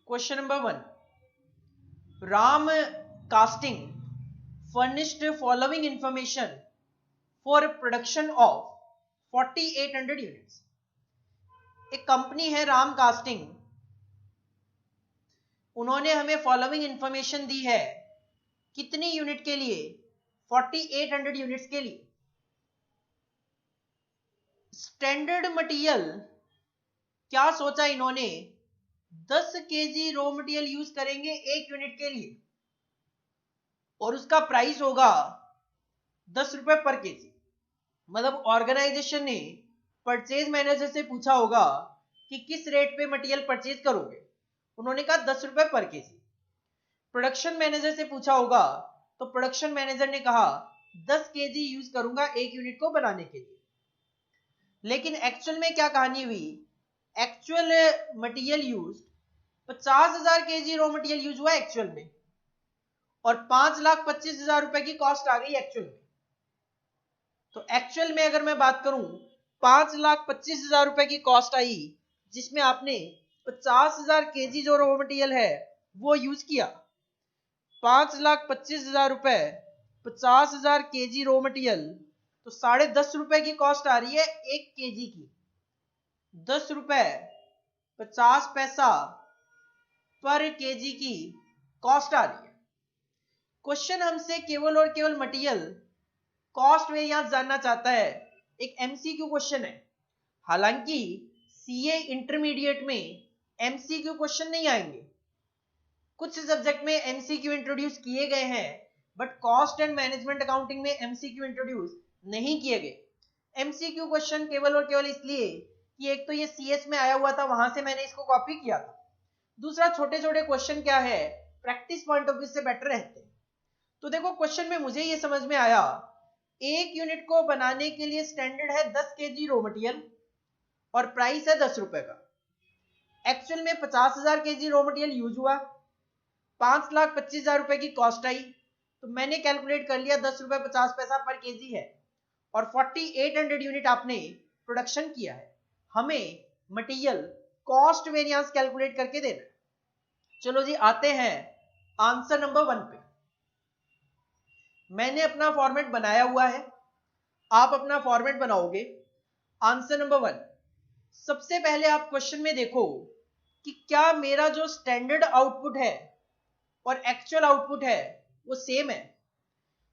question number 1, Ram casting furnished following information for production of 4800 units. एक कंपनी है राम कास्टिंग, उन्होंने हमें फॉलोइंग इंफॉर्मेशन दी है कितनी यूनिट के लिए? 4800 यूनिट्स के लिए। स्टैंडर्ड मटेरियल क्या सोचा इन्होंने? 10 केजी रॉ मटेरियल यूज करेंगे एक यूनिट के लिए और उसका प्राइस होगा 10 रुपए पर केजी। मतलब ऑर्गेनाइजेशन ने परचेज मैनेजर से पूछा होगा कि किस रेट पे मटेरियल परचेज करोगे, उन्होंने कहा 10 रुपए पर केजी। प्रोडक्शन मैनेजर से पूछा होगा तो प्रोडक्शन मैनेजर ने कहा 10 केजी यूज करूंगा एक यूनिट को बनाने के लिए। लेकिन एक्चुअल में क्या कहानी हुई? Actual material use 50,000 KG raw material use हुआ एक्चुअल में और 5,25,000 रुपए की कॉस्ट आ गई एक्चुअल में। तो एक्चुअल में अगर मैं बात करूं 5,25,000 रुपए की कॉस्ट आई, जिसमें आपने 50,000 केजी जो रॉ मटेरियल है वो यूज किया। 5,25,000 रुपए 50,000 केजी रॉ मटेरियल, तो 10.5 रुपए की कॉस्ट आ रही है एक केजी की। 10 रुपए 50 पैसा पर केजी की कॉस्ट आ रही है। क्वेश्चन हमसे केवल और केवल मटेरियल कॉस्ट वेरिएंस जानना चाहता है। एक एमसीक्यू क्वेश्चन है। हालांकि सीए इंटरमीडिएट में एमसीक्यू क्वेश्चन नहीं आएंगे, कुछ सब्जेक्ट में एमसीक्यू इंट्रोड्यूस किए गए हैं, but cost and management accounting में एमसीक्यू इंट्रोड्यूस नहीं किए गए। एमसीक्यू क्वेश्चन केवल और केवल इसलिए कि एक तो ये सीएस में आया हुआ था, वहां से मैंने इसको कॉपी किया था। दूसरा, छोटे छोटे क्वेश्चन क्या है, प्रैक्टिस पॉइंट ऑफ व्यू से बेटर रहते हैं। तो देखो क्वेश्चन में मुझे ये समझ में आया, एक यूनिट को बनाने के लिए स्टैंडर्ड है 10 केजी रॉ मटेरियल और प्राइस है 10 रुपए का। एक्चुअल में 50,000 केजी रॉ मटेरियल यूज हुआ, 5,25,000 रुपए की कॉस्ट आई, तो मैंने कैलकुलेट कर लिया 10 रुपए 50 पैसा पर केजी है और 4800 यूनिट आपने प्रोडक्शन किया है। हमें मटेरियल कॉस्ट वेरिएंस कैलकुलेट करके देना है। चलो जी, आते हैं आंसर नंबर 1 पे। मैंने अपना फॉर्मेट बनाया हुआ है, आप अपना फॉर्मेट बनाओगे। आंसर नंबर 1, सबसे पहले आप क्वेश्चन में देखो कि क्या मेरा जो स्टैंडर्ड आउटपुट है और एक्चुअल आउटपुट है वो सेम है।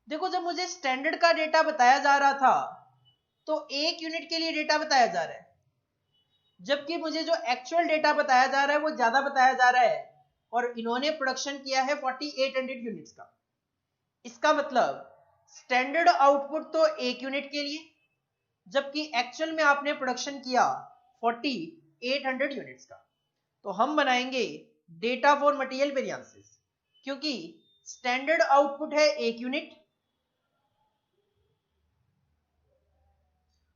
देखो, जब मुझे स्टैंडर्ड का डेटा बताया जा रहा था तो एक यूनिट के लिए डेटा बताया जा रहा है, जबकि मुझे जो एक्चुअल डेटा बताया जा रहा है वो ज्यादा बताया जा रहा है और इन्होंने प्रोडक्शन किया है 4800 यूनिट्स का। इसका मतलब स्टैंडर्ड आउटपुट तो एक यूनिट के लिए, जबकि एक्चुअल में आपने प्रोडक्शन किया 4800 यूनिट्स का। तो हम बनाएंगे डेटा फॉर मटेरियल वेरिएंसेस, क्योंकि स्टैंडर्ड आउटपुट है एक यूनिट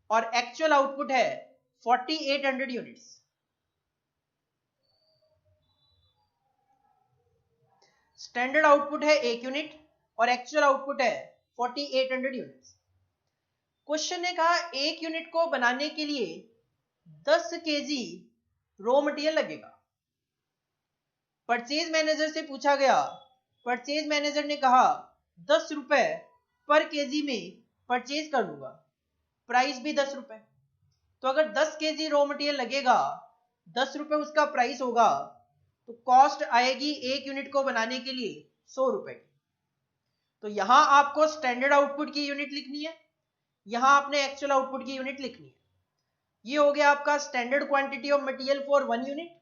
और एक्चुअल आउटपुट है 4800 यूनिट्स। स्टैंडर्ड आउटपुट है एक यूनिट और एक्चुअल आउटपुट है 4800 यूनिट्स। क्वेश्चन ने कहा एक यूनिट को बनाने के लिए 10 केजी रॉ मटेरियल लगेगा। परचेज मैनेजर से पूछा गया, परचेज मैनेजर ने कहा 10 रुपए पर केजी में परचेज कर लूंगा, प्राइस भी 10 रुपए। तो अगर 10 केजी रॉ मटेरियल लगेगा, 10 रुपए उसका प्राइस होगा, तो कॉस्ट आएगी एक यूनिट को बनाने के लिए 100 रुपए की। तो यहां आपको स्टैंडर्ड आउटपुट की यूनिट लिखनी है, यहां आपने एक्चुअल आउटपुट की यूनिट लिखनी है। ये हो गया आपका standard quantity of material for 1 unit,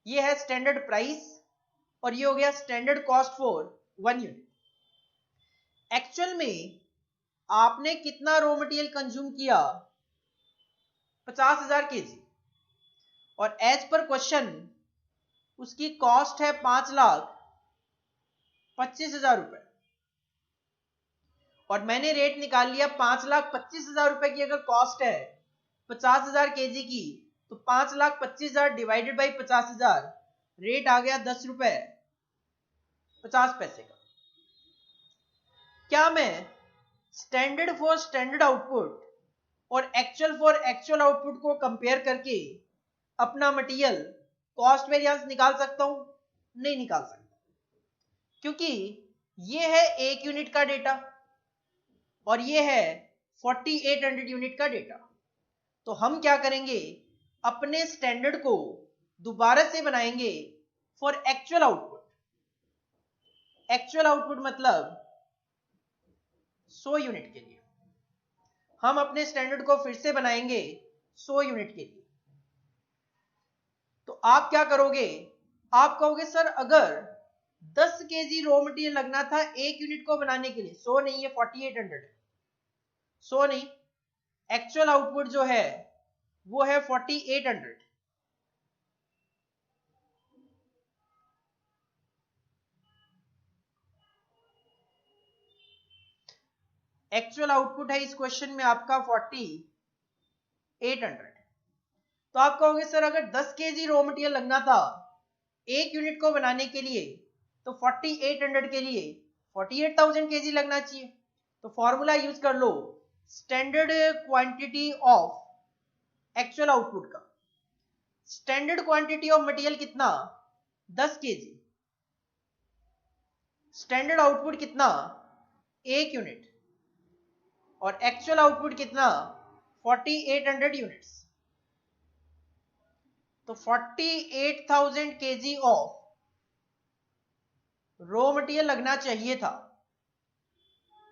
ये है स्टैंडर्ड प्राइस और ये हो गया standard cost for 1 unit. Actual में आपने कितना रॉ मटेरियल कंज्यूम किया? 50,000 केजी और एज पर क्वेश्चन उसकी कॉस्ट है 5,25,000 रुपए और मैंने रेट निकाल लिया 5,25,000 रुपए की। अगर कॉस्ट है 50,000 केजी की तो 5,25,000 डिवाइडेड बाई 50,000, रेट आ गया 10 रुपए 50 पैसे का। क्या मैं स्टैंडर्ड फॉर स्टैंडर्ड आउटपुट और एक्चुअल फॉर एक्चुअल आउटपुट को कंपेयर करके अपना मटेरियल कॉस्ट वेरिएंस निकाल सकता हूं? नहीं निकाल सकता, क्योंकि ये है 1 यूनिट का डेटा और ये है 4800 यूनिट का डेटा। तो हम क्या करेंगे, अपने स्टैंडर्ड को दोबारा से बनाएंगे for actual output. Actual output मतलब 100 यूनिट के लिए हम अपने स्टैंडर्ड को फिर से बनाएंगे 100 यूनिट के लिए। तो आप क्या करोगे, आप कहोगे सर अगर 10 केजी रॉ मटेरियल लगना था 1 यूनिट को बनाने के लिए, 100 नहीं है 4800 है, 100 नहीं, एक्चुअल आउटपुट जो है वो है 4800। एक्चुअल आउटपुट है इस क्वेश्चन में आपका 4800। तो आप कहोगे सर अगर 10 केजी रॉ मटेरियल लगना था 1 यूनिट को बनाने के लिए तो 4800 के लिए 48,000 केजी लगना चाहिए। तो फॉर्मूला यूज कर लो standard quantity of actual output का। स्टैंडर्ड क्वांटिटी ऑफ मटेरियल कितना, 10 केजी। स्टैंडर्ड आउटपुट कितना, 1 यूनिट। और एक्चुअल आउटपुट कितना, 4800 यूनिट्स। तो 48,000 केजी ऑफ रॉ मटेरियल लगना चाहिए था,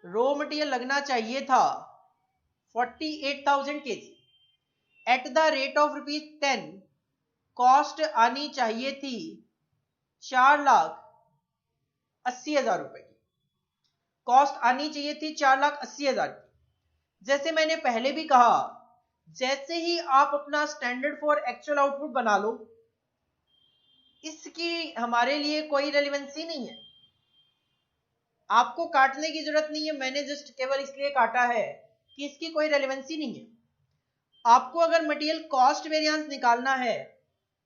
रॉ मटेरियल लगना चाहिए था 48,000 KG at the rate of ₹10। Cost आनी चाहिए थी 4,80,000 रुपए की। कॉस्ट आनी चाहिए थी 4,80,000 की। जैसे मैंने पहले भी कहा, जैसे ही आप अपना स्टैंडर्ड फॉर एक्चुअल आउटपुट बना लो, इसकी हमारे लिए कोई रेलेवेंसी नहीं है। आपको काटने की जरूरत नहीं है, मैंने जस्ट केवल इसलिए काटा है कि इसकी कोई रेलेवेंसी नहीं है। आपको अगर मटेरियल कॉस्ट वेरिएंस निकालना है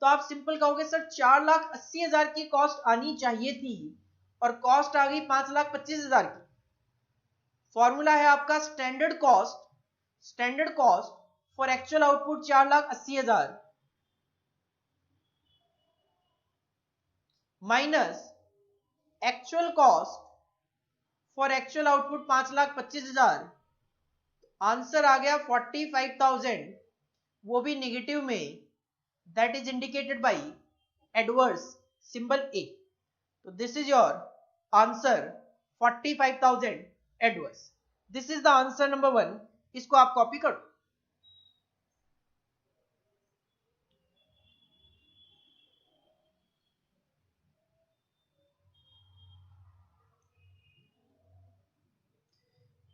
तो आप सिंपल कहोगे सर 4,80,000 की कॉस्ट आनी चाहिए थी और कॉस्ट आ गई 5,25,000 की। फॉर्मूला है आपका standard cost for actual output 4,80,000 minus actual cost for actual output 5,25,000। Answer आ गया 45,000, वो भी नेगेटिव में, that is indicated by adverse symbol A. तो this is your answer 45,000 adverse. This is the answer number 1। इसको आप कॉपी करो।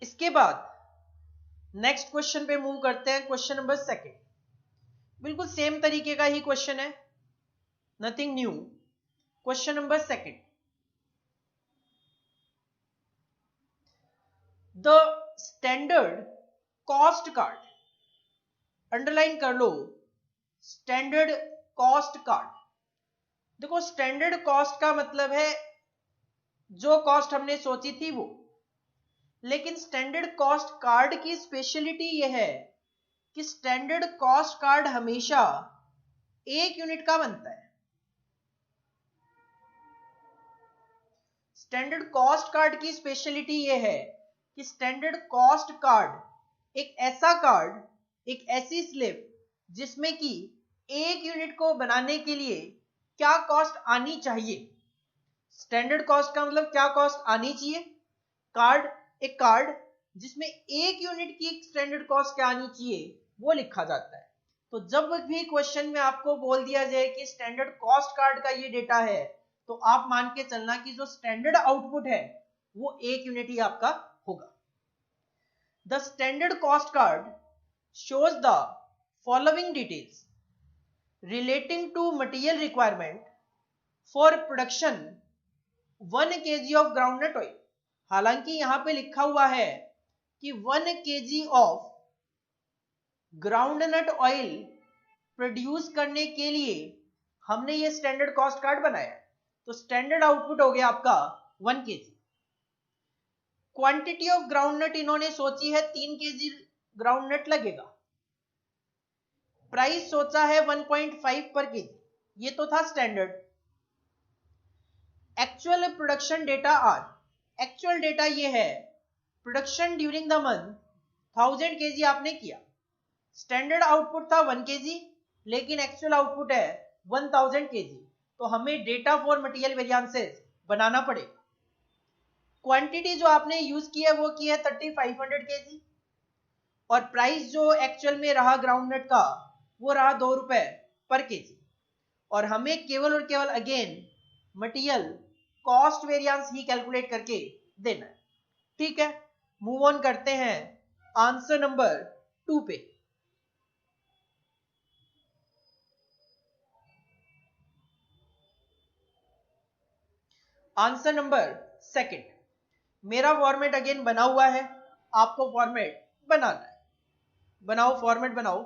इसके बाद नेक्स्ट क्वेश्चन पे मूव करते हैं। क्वेश्चन नंबर 2, बिल्कुल सेम तरीके का ही क्वेश्चन है, nothing new. Question number 2, the standard cost card, underline कर लो स्टैंडर्ड कॉस्ट कार्ड। देखो स्टैंडर्ड कॉस्ट का मतलब है जो कॉस्ट हमने सोची थी वो, लेकिन स्टैंडर्ड कॉस्ट कार्ड की स्पेशलिटी यह है कि स्टैंडर्ड कॉस्ट कार्ड हमेशा 1 यूनिट का बनता है। स्टैंडर्ड कॉस्ट कार्ड की स्पेशलिटी यह है कि स्टैंडर्ड कॉस्ट कार्ड एक ऐसा कार्ड, एक ऐसी स्लिप जिसमें कि 1 यूनिट को बनाने के लिए क्या कॉस्ट आनी चाहिए। स्टैंडर्ड कॉस्ट का मतलब क्या कॉस्ट आनी चाहिए। एक कार्ड जिसमें 1 यूनिट की स्टैंडर्ड कॉस्ट क्या आनी चाहिए वो लिखा जाता है। तो जब भी क्वेश्चन में आपको बोल दिया जाए कि स्टैंडर्ड कॉस्ट कार्ड का ये डेटा है, तो आप मान के चलना कि जो स्टैंडर्ड आउटपुट है वो 1 यूनिट ही आपका होगा। The standard cost card shows the following details relating to material requirement for production 1 kg of groundnut oil। हालांकि यहां पे लिखा हुआ है कि 1 kg of groundnut oil produce करने के लिए हमने ये स्टैंडर्ड कॉस्ट कार्ड बनाया। तो स्टैंडर्ड आउटपुट हो गया आपका 1 kg। क्वांटिटी ऑफ ग्राउंडनट इन्होंने सोची है 3 kg ग्राउंडनट लगेगा। प्राइस सोचा है 1.5 पर केजी, ये तो था standard. Actual production data are, actual data ये है, production during the month 1000 kg आपने किया, स्टैंडर्ड आउटपुट था 1 kg, लेकिन एक्चुअल आउटपुट है 1000 kg, तो हमें डेटा फॉर मटेरियल वेरिएंसेस बनाना पड़ेगा। क्वांटिटी जो आपने यूज की है वो की है 3500 kg, और प्राइस जो एक्चुअल में रहा ग्राउंडनट का वो रहा 2 रुपए पर केजी, और हमें केवल और केवल अगेन मटेरियल कॉस्ट वेरिएंस ही कैलकुलेट करके देना है। ठीक है, मूव ऑन करते हैं आंसर नंबर 2 पे। आंसर नंबर 2, मेरा फॉर्मेट अगेन बना हुआ है, आपको फॉर्मेट बनाना है। बनाओ, फॉर्मेट बनाओ।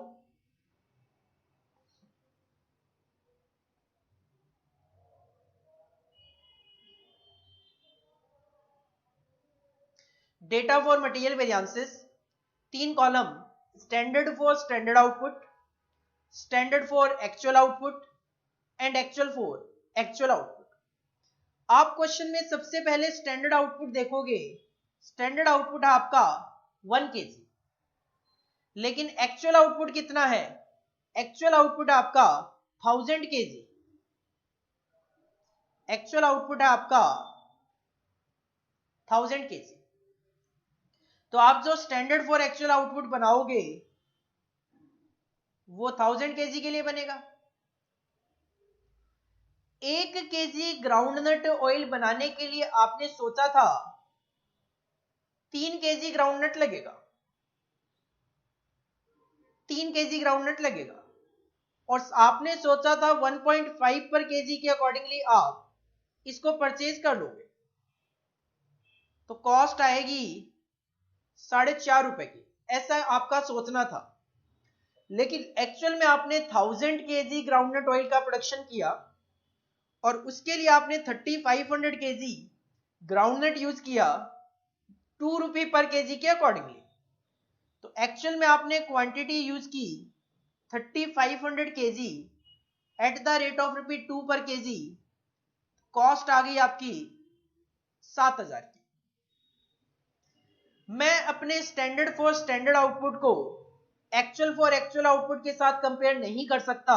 Data for material variances, 3 column, standard for standard output, standard for actual output and actual for actual output. आप क्वेश्चन में सबसे पहले स्टैंडर्ड आउटपुट देखोगे, स्टैंडर्ड आउटपुट है आपका 1 kg, लेकिन एक्चुअल आउटपुट कितना है? एक्चुअल आउटपुट है आपका 1000 kg, एक्चुअल आउटपुट है आपका 1000 kg। तो आप जो स्टैंडर्ड फॉर एक्चुअल आउटपुट बनाओगे वो 1000 kg के लिए बनेगा। 1 kg ग्राउंडनट ऑयल बनाने के लिए आपने सोचा था 3 kg ग्राउंडनट लगेगा, 3 kg ग्राउंडनट लगेगा, और आपने सोचा था 1.5 पर केजी के अकॉर्डिंगली आप इसको परचेज कर लोगे, तो कॉस्ट आएगी 4.5 रुपए की, ऐसा आपका सोचना था। लेकिन एक्चुअल में आपने 1000 kg ग्राउंडनट ऑयल का प्रोडक्शन किया, और उसके लिए आपने 3500 kg ग्राउंडनट यूज किया 2 रुपये पर केजी के अकॉर्डिंगली। तो एक्चुअल में आपने क्वांटिटी यूज की 3500 kg at the rate of ₹2 पर केजी, कॉस्ट आ गई आपकी 7000 की। मैं अपने स्टैंडर्ड फॉर स्टैंडर्ड आउटपुट को एक्चुअल फॉर एक्चुअल आउटपुट के साथ कंपेयर नहीं कर सकता,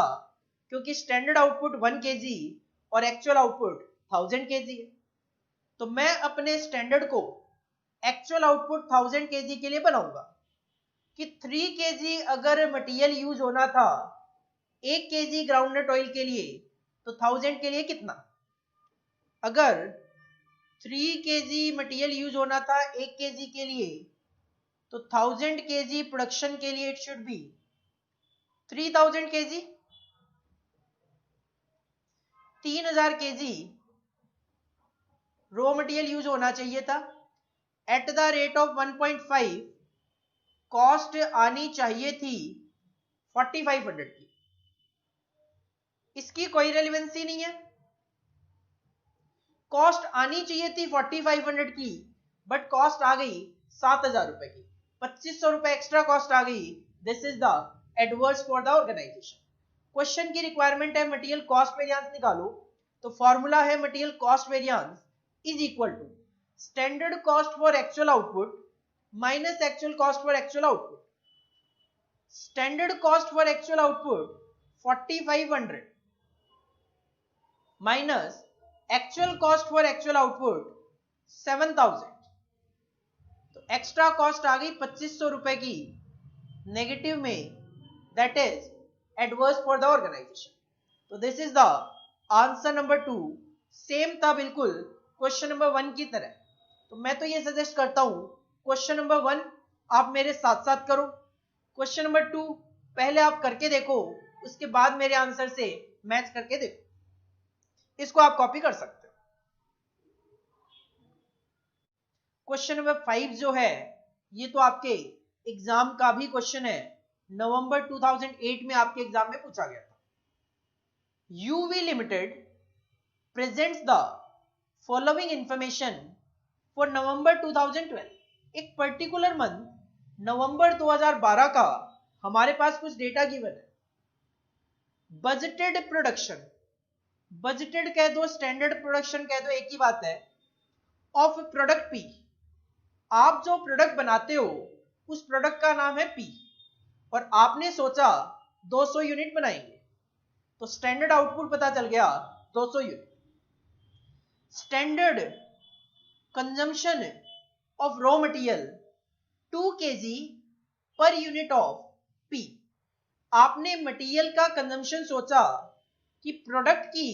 क्योंकि स्टैंडर्ड आउटपुट 1 kg और एक्चुअल आउटपुट 1000 kg है। तो मैं अपने स्टैंडर्ड को एक्चुअल आउटपुट 1000 kg के लिए बनाऊंगा कि 3 kg अगर मटेरियल यूज होना था 1 kg ग्राउंडनट ऑयल के लिए, तो 1000 के लिए कितना? अगर 3 kg मटेरियल यूज होना था 1 kg के लिए, तो 1000 kg प्रोडक्शन के लिए it should be 3000 kg। 3000 kg raw material use होना चाहिए था, at the rate of 1.5 cost आनी चाहिए थी 4500 की। इसकी कोई रेलेवेंसी नहीं है, कॉस्ट आनी चाहिए थी 4500 की, बट कॉस्ट आ गई 7000 रुपए की, 2500 रुपए एक्स्ट्रा कॉस्ट आ गई। This is the adverse for the organization. Question की रिक्वायरमेंट है मटेरियल कॉस्ट वेरिएंस निकालो, तो फॉर्मूला है material cost variance is equal to standard cost for actual output minus actual cost for actual output. Standard cost for actual output 4500 minus actual cost for actual output 7000, तो extra cost आ गई 2500 रुपए की negative में, that is adverse for the organisation. तो this is the answer number 2, same था बिल्कुल question number 1 की तरह। तो मैं तो ये सजेस्ट करता हूं क्वेश्चन नंबर 1 आप मेरे साथ साथ करो, क्वेश्चन नंबर 2 पहले आप करके देखो, उसके बाद मेरे आंसर से मैच करके देखो। इसको आप कॉपी कर सकते हो। क्वेश्चन नंबर 5 जो है ये तो आपके एग्जाम का भी क्वेश्चन है, नवंबर 2008 में आपके एग्जाम में पूछा गया था। UV limited presents the following information for नवंबर 2012। एक पर्टिकुलर मंथ नवंबर 2012 का हमारे पास कुछ डेटा गिवन है। बजटेड प्रोडक्शन, बजटेड कह दो स्टैंडर्ड प्रोडक्शन कह दो, एक ही बात है, ऑफ प्रोडक्ट P। आप जो प्रोडक्ट बनाते हो उस प्रोडक्ट का नाम है P और आपने सोचा 200 यूनिट बनाएंगे, तो स्टैंडर्ड आउटपुट पता चल गया 200 unit. Standard consumption of raw material 2 kg पर यूनिट ऑफ P। आपने मटेरियल का कंजम्पशन सोचा कि प्रोडक्ट की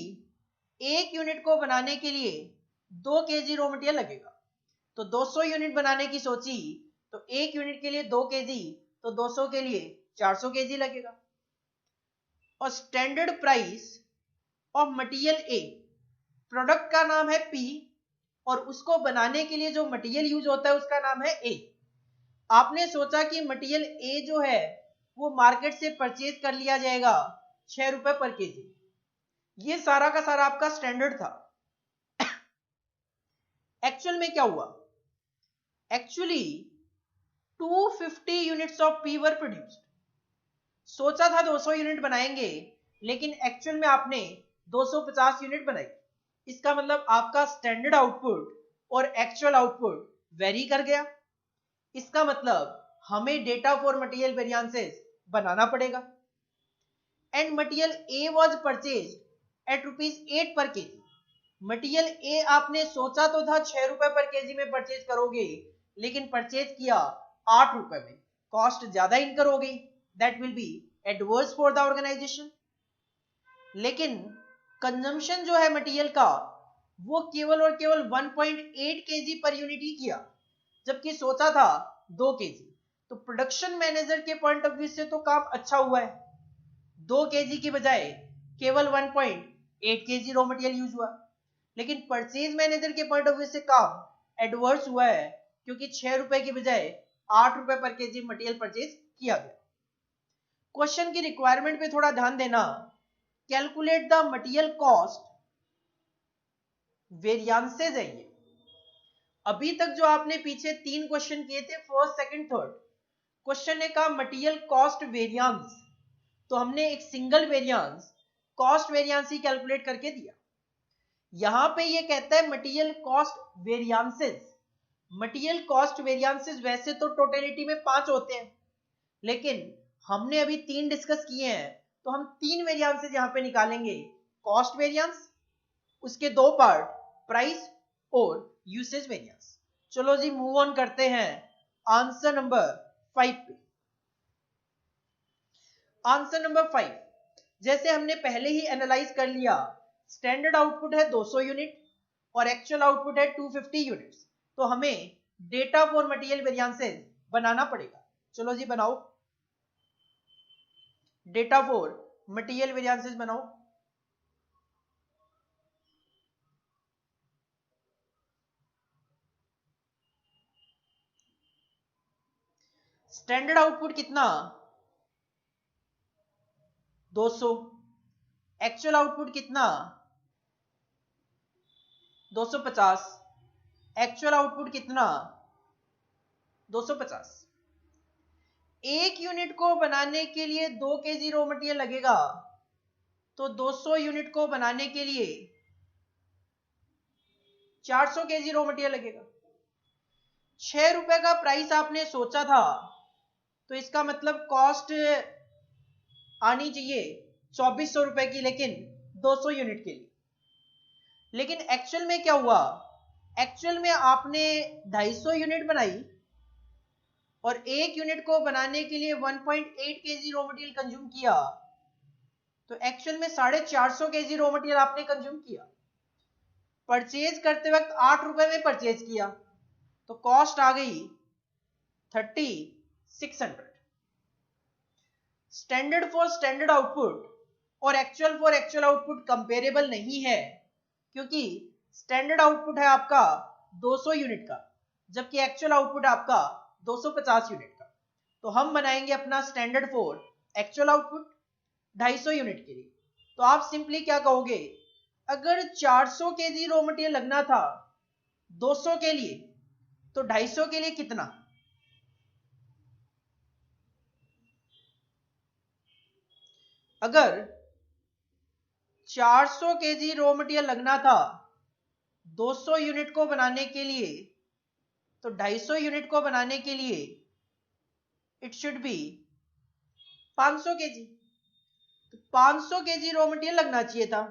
1 यूनिट को बनाने के लिए 2 kg रॉ मटेरियल लगेगा, तो 200 यूनिट बनाने की सोची तो 1 यूनिट के लिए 2 kg, तो 200 के लिए 400 kg लगेगा। और standard price of material A, product का नाम है P और उसको बनाने के लिए जो मटेरियल यूज होता है उसका नाम है A। आपने सोचा कि मटेरियल A जो है वो मार्केट से परचेज कर लिया जाएगा 6 रुपए पर केजी। ये सारा का सारा आपका स्टैंडर्ड था। एक्चुअल में क्या हुआ? Actually 250 units of P were produced. सोचा था 200 यूनिट बनाएंगे, लेकिन एक्चुअल में आपने 250 यूनिट बनाई। इसका मतलब आपका स्टैंडर्ड आउटपुट और एक्चुअल आउटपुट वेरी कर गया। इसका मतलब हमें डेटा फॉर मटेरियल वेरिएंसेस बनाना पड़ेगा। And material A was purchased at ₹8 per KG. Material A आपने सोचा तो था 6 रुपए पर केजी में परचेज करोगे, लेकिन परचेज किया 8 रुपए में। कॉस्ट ज्यादा इनकर हो गई, that will be adverse for the organization. लेकिन कंजम्पशन जो है मटेरियल का वो केवल और केवल 1.8 केजी पर यूनिट ही किया, जबकि सोचा था 2 केजी। तो प्रोडक्शन मैनेजर के पॉइंट ऑफ व्यू से तो काम अच्छा हुआ है, 2 केजी की बजाय केवल 1.8 केजी रॉ मटेरियल यूज हुआ। लेकिन परचेज मैनेजर के पॉइंट ऑफ व्यू से काम एडवर्स हुआ है, क्योंकि 6 रुपए की बजाय 8 रुपए पर केजी मटेरियल परचेज किया गया। क्वेश्चन की रिक्वायरमेंट पे थोड़ा ध्यान देना। Calculate the material cost variances है ये। अभी तक जो आपने पीछे 3 क्वेश्चन किए थे, फर्स्ट सेकंड थर्ड, क्वेश्चन ने कहा मटेरियल कॉस्ट वेरिएंस, तो हमने एक सिंगल वेरिएंस कॉस्ट वेरिएंस ही कैलकुलेट करके दिया। यहां पे ये कहता है material cost variances. Material cost variances वैसे तो टोटलिटी में 5 होते हैं, लेकिन हमने अभी 3 डिस्कस किए हैं, तो हम 3 वेरिएंसेस यहां पे निकालेंगे। कॉस्ट वेरिएंस, उसके 2 पार्ट, प्राइस और यूसेज वेरिएंस। चलो जी मूव ऑन करते हैं आंसर नंबर 5 पे। आंसर नंबर 5, जैसे हमने पहले ही एनालाइज कर लिया, स्टैंडर्ड आउटपुट है 200 यूनिट और एक्चुअल आउटपुट है 250 यूनिट्स, तो हमें डेटा फॉर मटेरियल वेरिएंसेस बनाना पड़ेगा। चलो जी बनाओ, डेटा फॉर मटेरियल वेरिएंसेस बनाओ। स्टैंडर्ड आउटपुट कितना? 200। एक्चुअल आउटपुट कितना? 250। एक्चुअल आउटपुट कितना? 250। एक यूनिट को बनाने के लिए 2 केजी रॉ मटेरियल लगेगा, तो 200 यूनिट को बनाने के लिए 400 केजी रॉ मटेरियल लगेगा। 6 रुपए का प्राइस आपने सोचा था, तो इसका मतलब कॉस्ट आनी चाहिए 2400 रुपए की, लेकिन 200 यूनिट के लिए। लेकिन एक्चुअल में क्या हुआ? एक्चुअल में आपने 250 यूनिट बनाई और एक यूनिट को बनाने के लिए 1.8 केजी रॉ मटेरियल कंज्यूम किया, तो एक्चुअल में 450 केजी रॉ मटेरियल आपने कंज्यूम किया। परचेज करते वक्त 8 रुपए में परचेज किया, तो कॉस्ट आ गई 3600। स्टैंडर्ड फॉर स्टैंडर्ड आउटपुट और actual for actual output comparable नहीं है, क्योंकि स्टैंडर्ड आउटपुट है आपका 200 यूनिट का, जबकि एक्चुअल आउटपुट आपका 250 यूनिट का। तो हम बनाएंगे अपना standard for actual output 250 unit के लिए। तो आप सिंपली क्या कहोगे, अगर 400 केजी रॉ मटेरियल लगना था 200 के लिए, तो 250 के लिए कितना? अगर 400 केजी रॉ मटेरियल लगना था 200 यूनिट को बनाने के लिए, तो 250 यूनिट को बनाने के लिए इट शुड बी 500 केजी। तो 500 केजी रॉ मटेरियल लगना चाहिए था,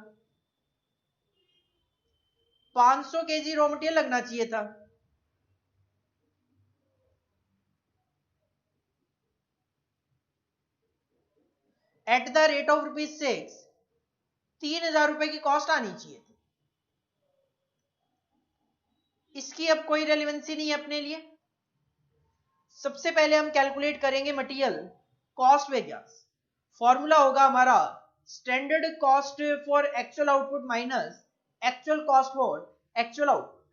500 केजी रॉ मटेरियल लगना चाहिए था। एट द रेट ऑफ ₹6, 3,000 रुपए की कॉस्ट आनी चाहिए थी। इसकी अब कोई रेलेवेंसी नहीं है अपने लिए। सबसे पहले हम कैलकुलेट करेंगे मटेरियल कॉस्ट वेरिएंस। फॉर्मूला होगा हमारा standard cost for actual output minus actual cost for actual output.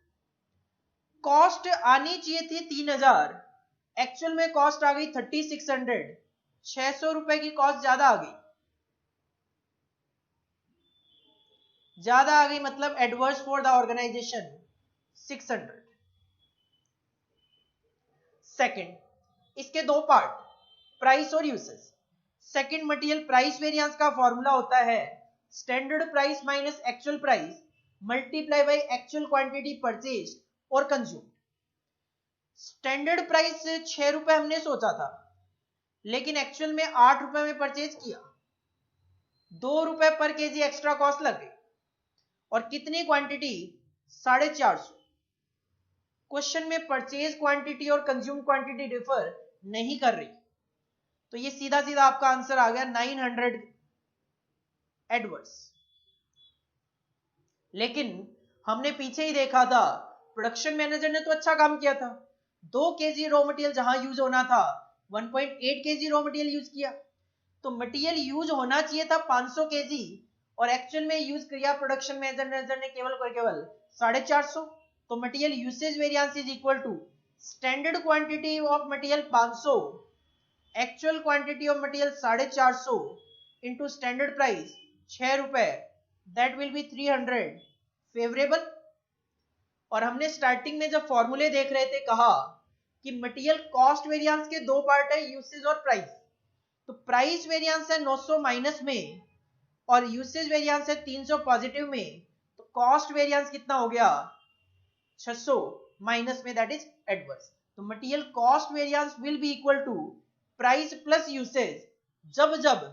Cost आनी चाहिए थी 3,000, एक्चुअल में कॉस्ट आ गई 3,600, 600 रुपए की कॉस्ट ज्यादा आ गई। ज्यादा आ गई मतलब adverse for the organization 600। Second, इसके दो पार्ट, प्राइस और usage. Second material price variance का फॉर्मूला होता है standard price minus actual price multiply by actual quantity purchase और कंज्यूम। स्टैंडर्ड प्राइस 6 रुपए हमने सोचा था, लेकिन एक्चुअल में 8 रुपए में परचेज किया, 2 रुपए पर केजी एक्स्ट्रा कॉस्ट लग गई। और कितनी क्वांटिटी? 450। क्वेश्चन में परचेज क्वांटिटी और कंज्यूम क्वांटिटी डिफर नहीं कर रही, तो ये सीधा सीधा आपका आंसर आ गया 900 एडवर्स। लेकिन हमने पीछे ही देखा था, प्रोडक्शन मैनेजर ने तो अच्छा काम किया था, 2 केजी रॉ मटेरियल जहां यूज होना था 1.8 केजी रॉ मटेरियल यूज किया। तो मटेरियल यूज होना चाहिए था 500 केजी और एक्चुअल में यूज किया प्रोडक्शन मैनेजर ने केवल 450। तो material usage variance is equal to standard quantity of material 500, actual quantity of material 450 into standard price 6 रुपए, दैट विल बी 300 फेवरेबल। और हमने स्टार्टिंग में जब फॉर्मूले देख रहे थे कहा कि मटेरियल कॉस्ट वेरिएंस के दो पार्ट है, यूसेज और प्राइस। तो प्राइस वेरिएंस है 900 माइनस में और यूसेज वेरिएंस है 300 पॉजिटिव में, तो कॉस्ट वेरिएंस कितना हो गया? 600 माइनस में, दैट इज एडवर्स। तो material cost variance will be equal to price plus usage जब जब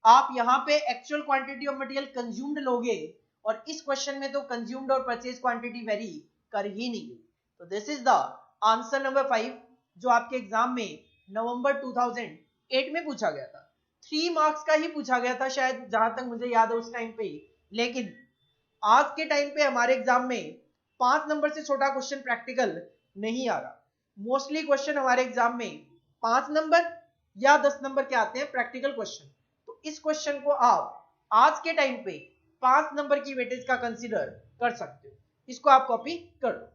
आप यहां पे actual quantity of material consumed लोगे, और इस क्वेश्चन में तो कंज्यूम्ड और परचेज क्वांटिटी वेरी कर ही नहीं गई। तो this is the answer number 5 जो आपके एग्जाम में नवंबर 2008 में पूछा गया था। 3 मार्क्स का ही पूछा गया था शायद, जहां तक मुझे याद है उस टाइम पे। लेकिन आज के टाइम पे हमारे एग्जाम में 5 नंबर से छोटा क्वेश्चन प्रैक्टिकल नहीं आ रहा। मोस्टली क्वेश्चन हमारे एग्जाम में 5 नंबर या 10 नंबर के आते हैं प्रैक्टिकल क्वेश्चन। तो इस क्वेश्चन को आप आज के टाइम पे 5 नंबर की वेटेज का कंसीडर कर सकते हो। इसको आप कॉपी कर लो।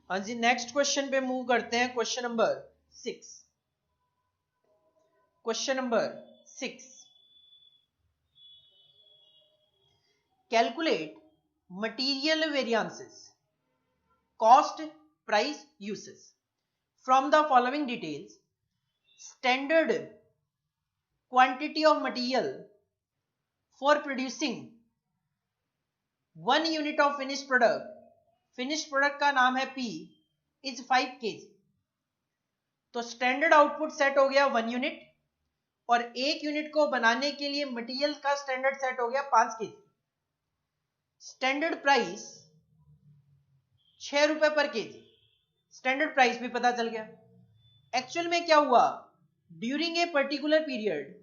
हाँ जी, नेक्स्ट क्वेश्चन पे मूव करते हैं। Question number 6। Question number 6, calculate material variances cost price usage from the following details. Standard quantity of material for producing 1 unit of finish product, finish product का नाम है P, इज 5 kg। तो standard output set हो गया 1 unit और 1 unit को बनाने के लिए मटेरियल का स्टैंडर्ड सेट हो गया 5 kg। स्टैंडर्ड प्राइस 6 रुपए पर केजी, स्टैंडर्ड प्राइस भी पता चल गया। एक्चुअल में क्या हुआ? During a particular period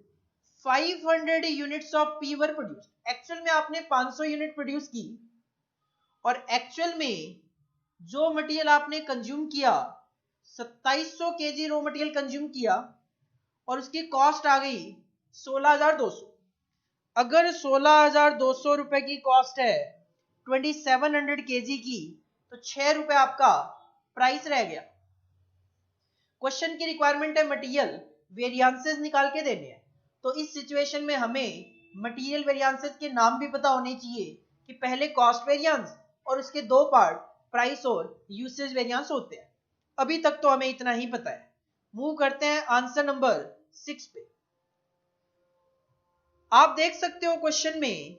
500 units of P were produced. Actual में आपने 500 यूनिट प्रोड्यूस की और एक्चुअल में जो मटेरियल आपने कंज्यूम किया 2700 केजी रॉ मटेरियल कंज्यूम किया और उसकी कॉस्ट आ गई 16,200। अगर 16,200 रुपए की कॉस्ट है 2700 केजी की, तो 6 रुपए आपका प्राइस रह गया। क्वेश्चन की रिक्वायरमेंट है मटेरियल वेरिएंसेस निकाल के देने हैं, तो इस सिचुएशन में हमें मटेरियल वेरिएंसेस के नाम भी पता होने चाहिए कि पहले कॉस्ट वेरिएंस और उसके दो पार्ट प्राइस और यूसेज वेरिएंस होते हैं। अभी तक तो हमें इतना ही पता है। मूव करते हैं आंसर नंबर 6 पे। आप देख सकते हो क्वेश्चन में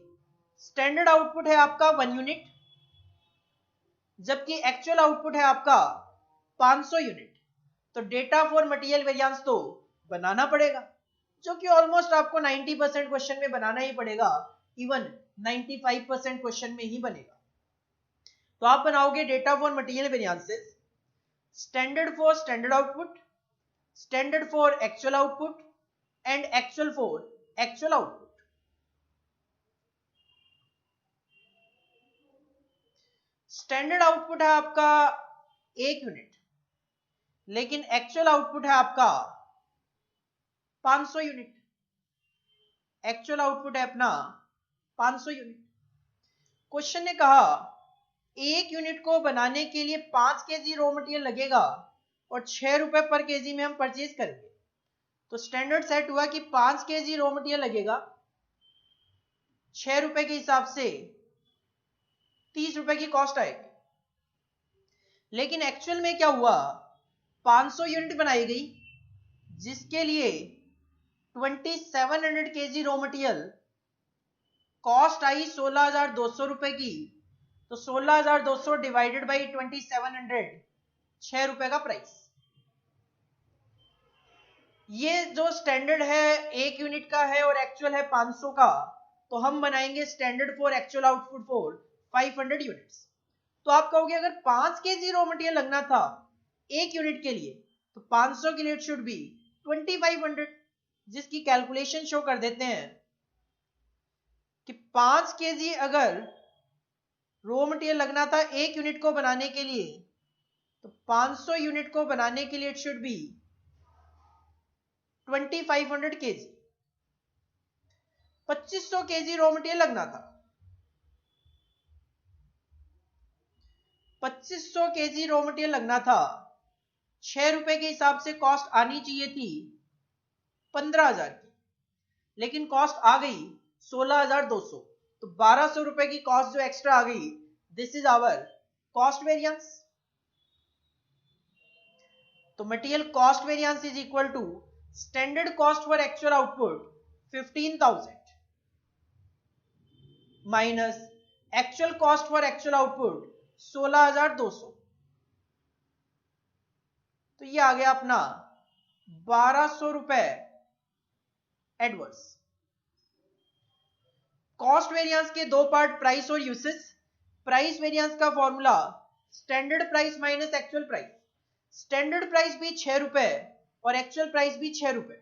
स्टैंडर्ड आउटपुट है आपका 1 यूनिट, जबकि एक्चुअल आउटपुट है आपका 500 यूनिट। तो डेटा फॉर मटेरियल वेरिएंस तो बनाना पड़ेगा, जो कि ऑलमोस्ट आपको 90% क्वेश्चन में बनाना ही पड़ेगा, इवन 95% क्वेश्चन में ही बनेगा। तो आप बनाओगे data for material variances, standard for standard output, standard for actual output and actual for actual output. Standard output है आपका 1 यूनिट, लेकिन एक्चुअल आउटपुट है आपका 500 यूनिट। एक्चुअल आउटपुट है अपना 500 यूनिट। क्वेश्चन ने कहा 1 यूनिट को बनाने के लिए 5 केजी रॉ मटेरियल लगेगा और 6 रुपए पर केजी में हम परचेज करेंगे। तो स्टैंडर्ड सेट हुआ कि 5 केजी रॉ मटेरियल लगेगा, 6 रुपए के हिसाब से 30 रुपए की कॉस्ट आएगी। लेकिन एक्चुअल में क्या हुआ, 500 यूनिट बनाई गई, जिसके लिए 2700 केजी रॉ मटेरियल कॉस्ट आई 16,200 रुपए की। तो 16,200 डिवाइडेड बाई 2700, 6 रुपए का प्राइस। ये जो स्टैंडर्ड है 1 यूनिट का है और एक्चुअल है 500 का, तो हम बनाएंगे standard for actual output for 500 units. तो आप कहोगे अगर 5 केजी रॉ मटेरियल लगना था 1 यूनिट के लिए, तो 500 के लिए इट शुड बी 2500, जिसकी कैलकुलेशन शो कर देते हैं कि 5 केजी अगर रॉ मटेरियल लगना था 1 यूनिट को बनाने के लिए, तो 500 यूनिट को बनाने के लिए it should be 2500 KG. 2500 KG raw material लगना था। 2500 केजी रॉ मटेरियल लगना था, 6 रुपए के हिसाब से कॉस्ट आनी चाहिए थी 15,000 की, लेकिन कॉस्ट आ गई 16,200। तो 1,200 रुपए की कॉस्ट जो एक्स्ट्रा आ गई, this is our cost variance. तो material cost variance is equal to standard cost for actual output 15,000 minus actual cost for actual output 16,200। तो ये आ गया अपना 1,200 रुपए एडवर्स। कॉस्ट वेरिएंस के दो पार्ट प्राइस और यूसेज। प्राइस वेरिएंस का formula standard price minus actual price. Standard price भी 6 रुपए और एक्चुअल प्राइस भी 6 रुपए।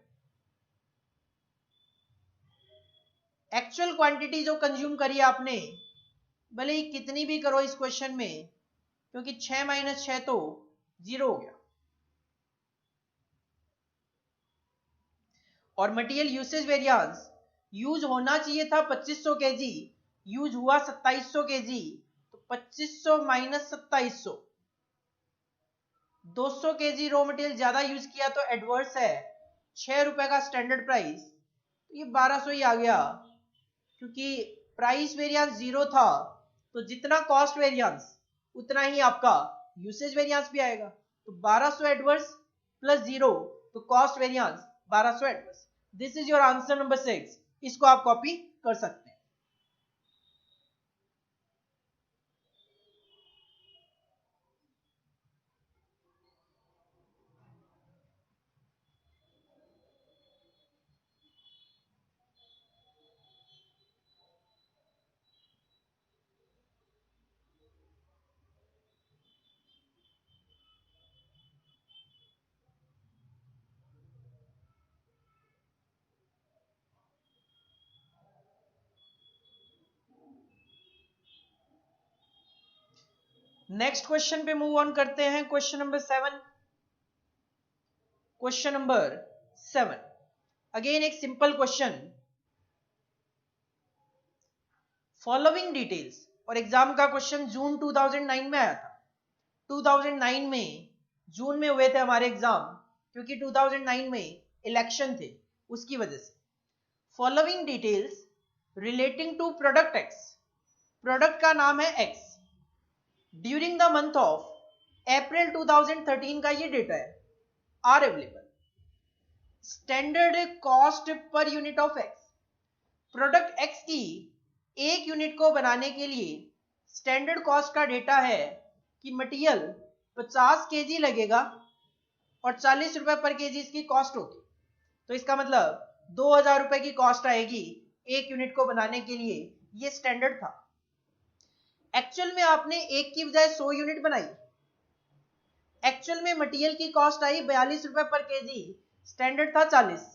एक्चुअल क्वांटिटी जो कंज्यूम करी आपने, भले ही कितनी भी करो इस क्वेश्चन में, क्योंकि 6 माइनस 6 तो 0 हो गया। और मटेरियल यूसेज वेरिएंस यूज होना चाहिए था 2500 केजी, यूज हुआ 2700 केजी। तो 2500 माइनस 2700, 200 केजी रॉ मटेरियल ज्यादा यूज किया तो एडवर्स है। 6 रुपए का स्टैंडर्ड प्राइस, तो ये 1,200 ही आ गया, क्योंकि प्राइस वेरिएंस 0 था, तो जितना कॉस्ट वेरिएंस उतना ही आपका यूसेज वेरिएंस भी आएगा। तो 1,200 एडवर्स प्लस 0, तो cost variance 1,200 adverse. This is your answer number 6। इसको आप कॉपी कर सकते हैं। नेक्स्ट क्वेश्चन पे मूव ऑन करते हैं। Question number 7। Question number 7 again एक सिंपल क्वेश्चन। फॉलोइंग डिटेल्स, और एग्जाम का क्वेश्चन जून 2009 में आया था। 2009 में जून में हुए थे हमारे एग्जाम, क्योंकि 2009 में इलेक्शन थे, उसकी वजह से। Following details relating to product X, product का नाम है X, during the month of April 2013 का ये डेटा है, are available. Standard cost per unit of X, product X की एक यूनिट को बनाने के लिए स्टैंडर्ड कॉस्ट का डेटा है कि मटेरियल 50 केजी लगेगा और 40 रुपए पर केजी इसकी कॉस्ट होगी। तो इसका मतलब 2000 रुपए की कॉस्ट आएगी एक यूनिट को बनाने के लिए, ये स्टैंडर्ड था। एक्चुअल में आपने एक की बजाय 100 यूनिट बनाई, एक्चुअल में मटेरियल की कॉस्ट आई 42 रुपए पर केजी, स्टैंडर्ड था 40।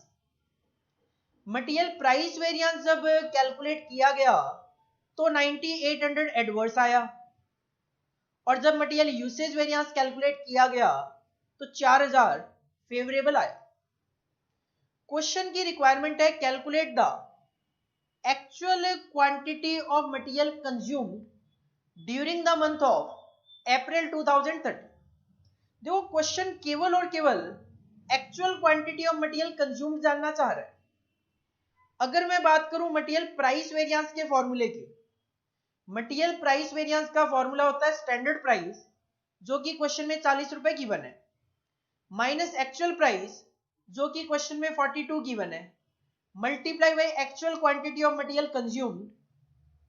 मटेरियल प्राइस वेरिएंस जब कैलकुलेट किया गया तो 9800 एडवर्स आया, और जब मटेरियल यूसेज वेरिएंस कैलकुलेट किया गया तो 4000 फेवरेबल आया। क्वेश्चन की रिक्वायरमेंट है calculate the actual quantity of material consumed during the month of April 2013। देखो क्वेश्चन केवल और केवल actual quantity of material consumed जानना चाह रहा है। अगर मैं बात करूं मटेरियल प्राइस वेरिएंस के फॉर्मूले की, मटेरियल प्राइस वेरिएंस का फॉर्मूला होता है स्टैंडर्ड प्राइस, जो कि क्वेश्चन में 40 रुपए गिवन है, माइनस एक्चुअल प्राइस जो कि क्वेश्चन में 42 गिवन है, multiply by actual quantity of material consumed,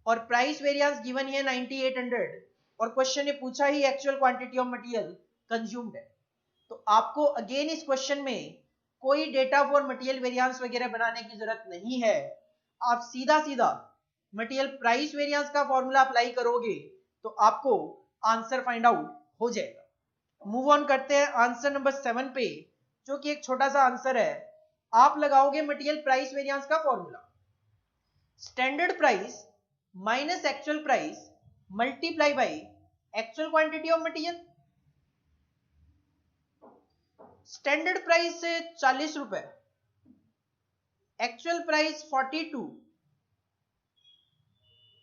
और प्राइस वेरिएंस गिवन है 9800, और क्वेश्चन ने पूछा ही actual quantity of material consumed है। तो आपको अगेन इस क्वेश्चन में कोई डेटा फॉर मटेरियल वेरिएंस वगैरह बनाने की जरूरत नहीं है। आप सीधा सीधा मटेरियल प्राइस वेरिएंस का फॉर्मूला अप्लाई करोगे तो आपको आंसर फाइंड आउट हो जाएगा। मूव ऑन करते हैं आंसर नंबर 7 पे, जो कि एक छोटा सा आंसर है। आप लगाओगे मटेरियल प्राइस वेरिएंस का formula, standard price minus actual price multiply by actual quantity of material. Standard price 40 रुपए, actual price 42,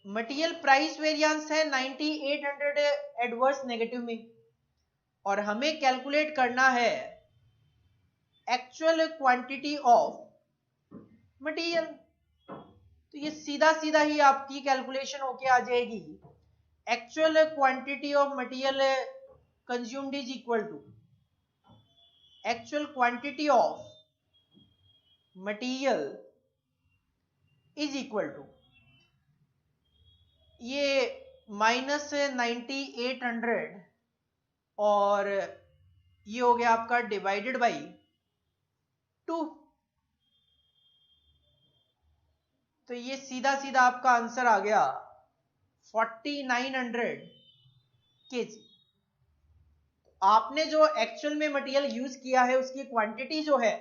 material price variance है 9800 एडवर्स नेगेटिव में, और हमें कैलकुलेट करना है एक्चुअल क्वांटिटी ऑफ मटेरियल। तो ये सीधा सीधा ही आपकी कैलकुलेशन होके आ जाएगी, actual quantity of material consumed is equal to actual quantity of material is equal to ये माइनस 9800 और ये हो गया आपका डिवाइडेड बाई 2। तो ये सीधा सीधा आपका आंसर आ गया 4900 केजी। आपने जो एक्चुअल में मटेरियल यूज किया है उसकी क्वांटिटी जो है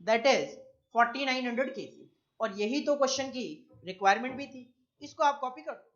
दैट इज 4900 केजी, और यही तो क्वेश्चन की रिक्वायरमेंट भी थी। इसको आप कॉपी कर दो।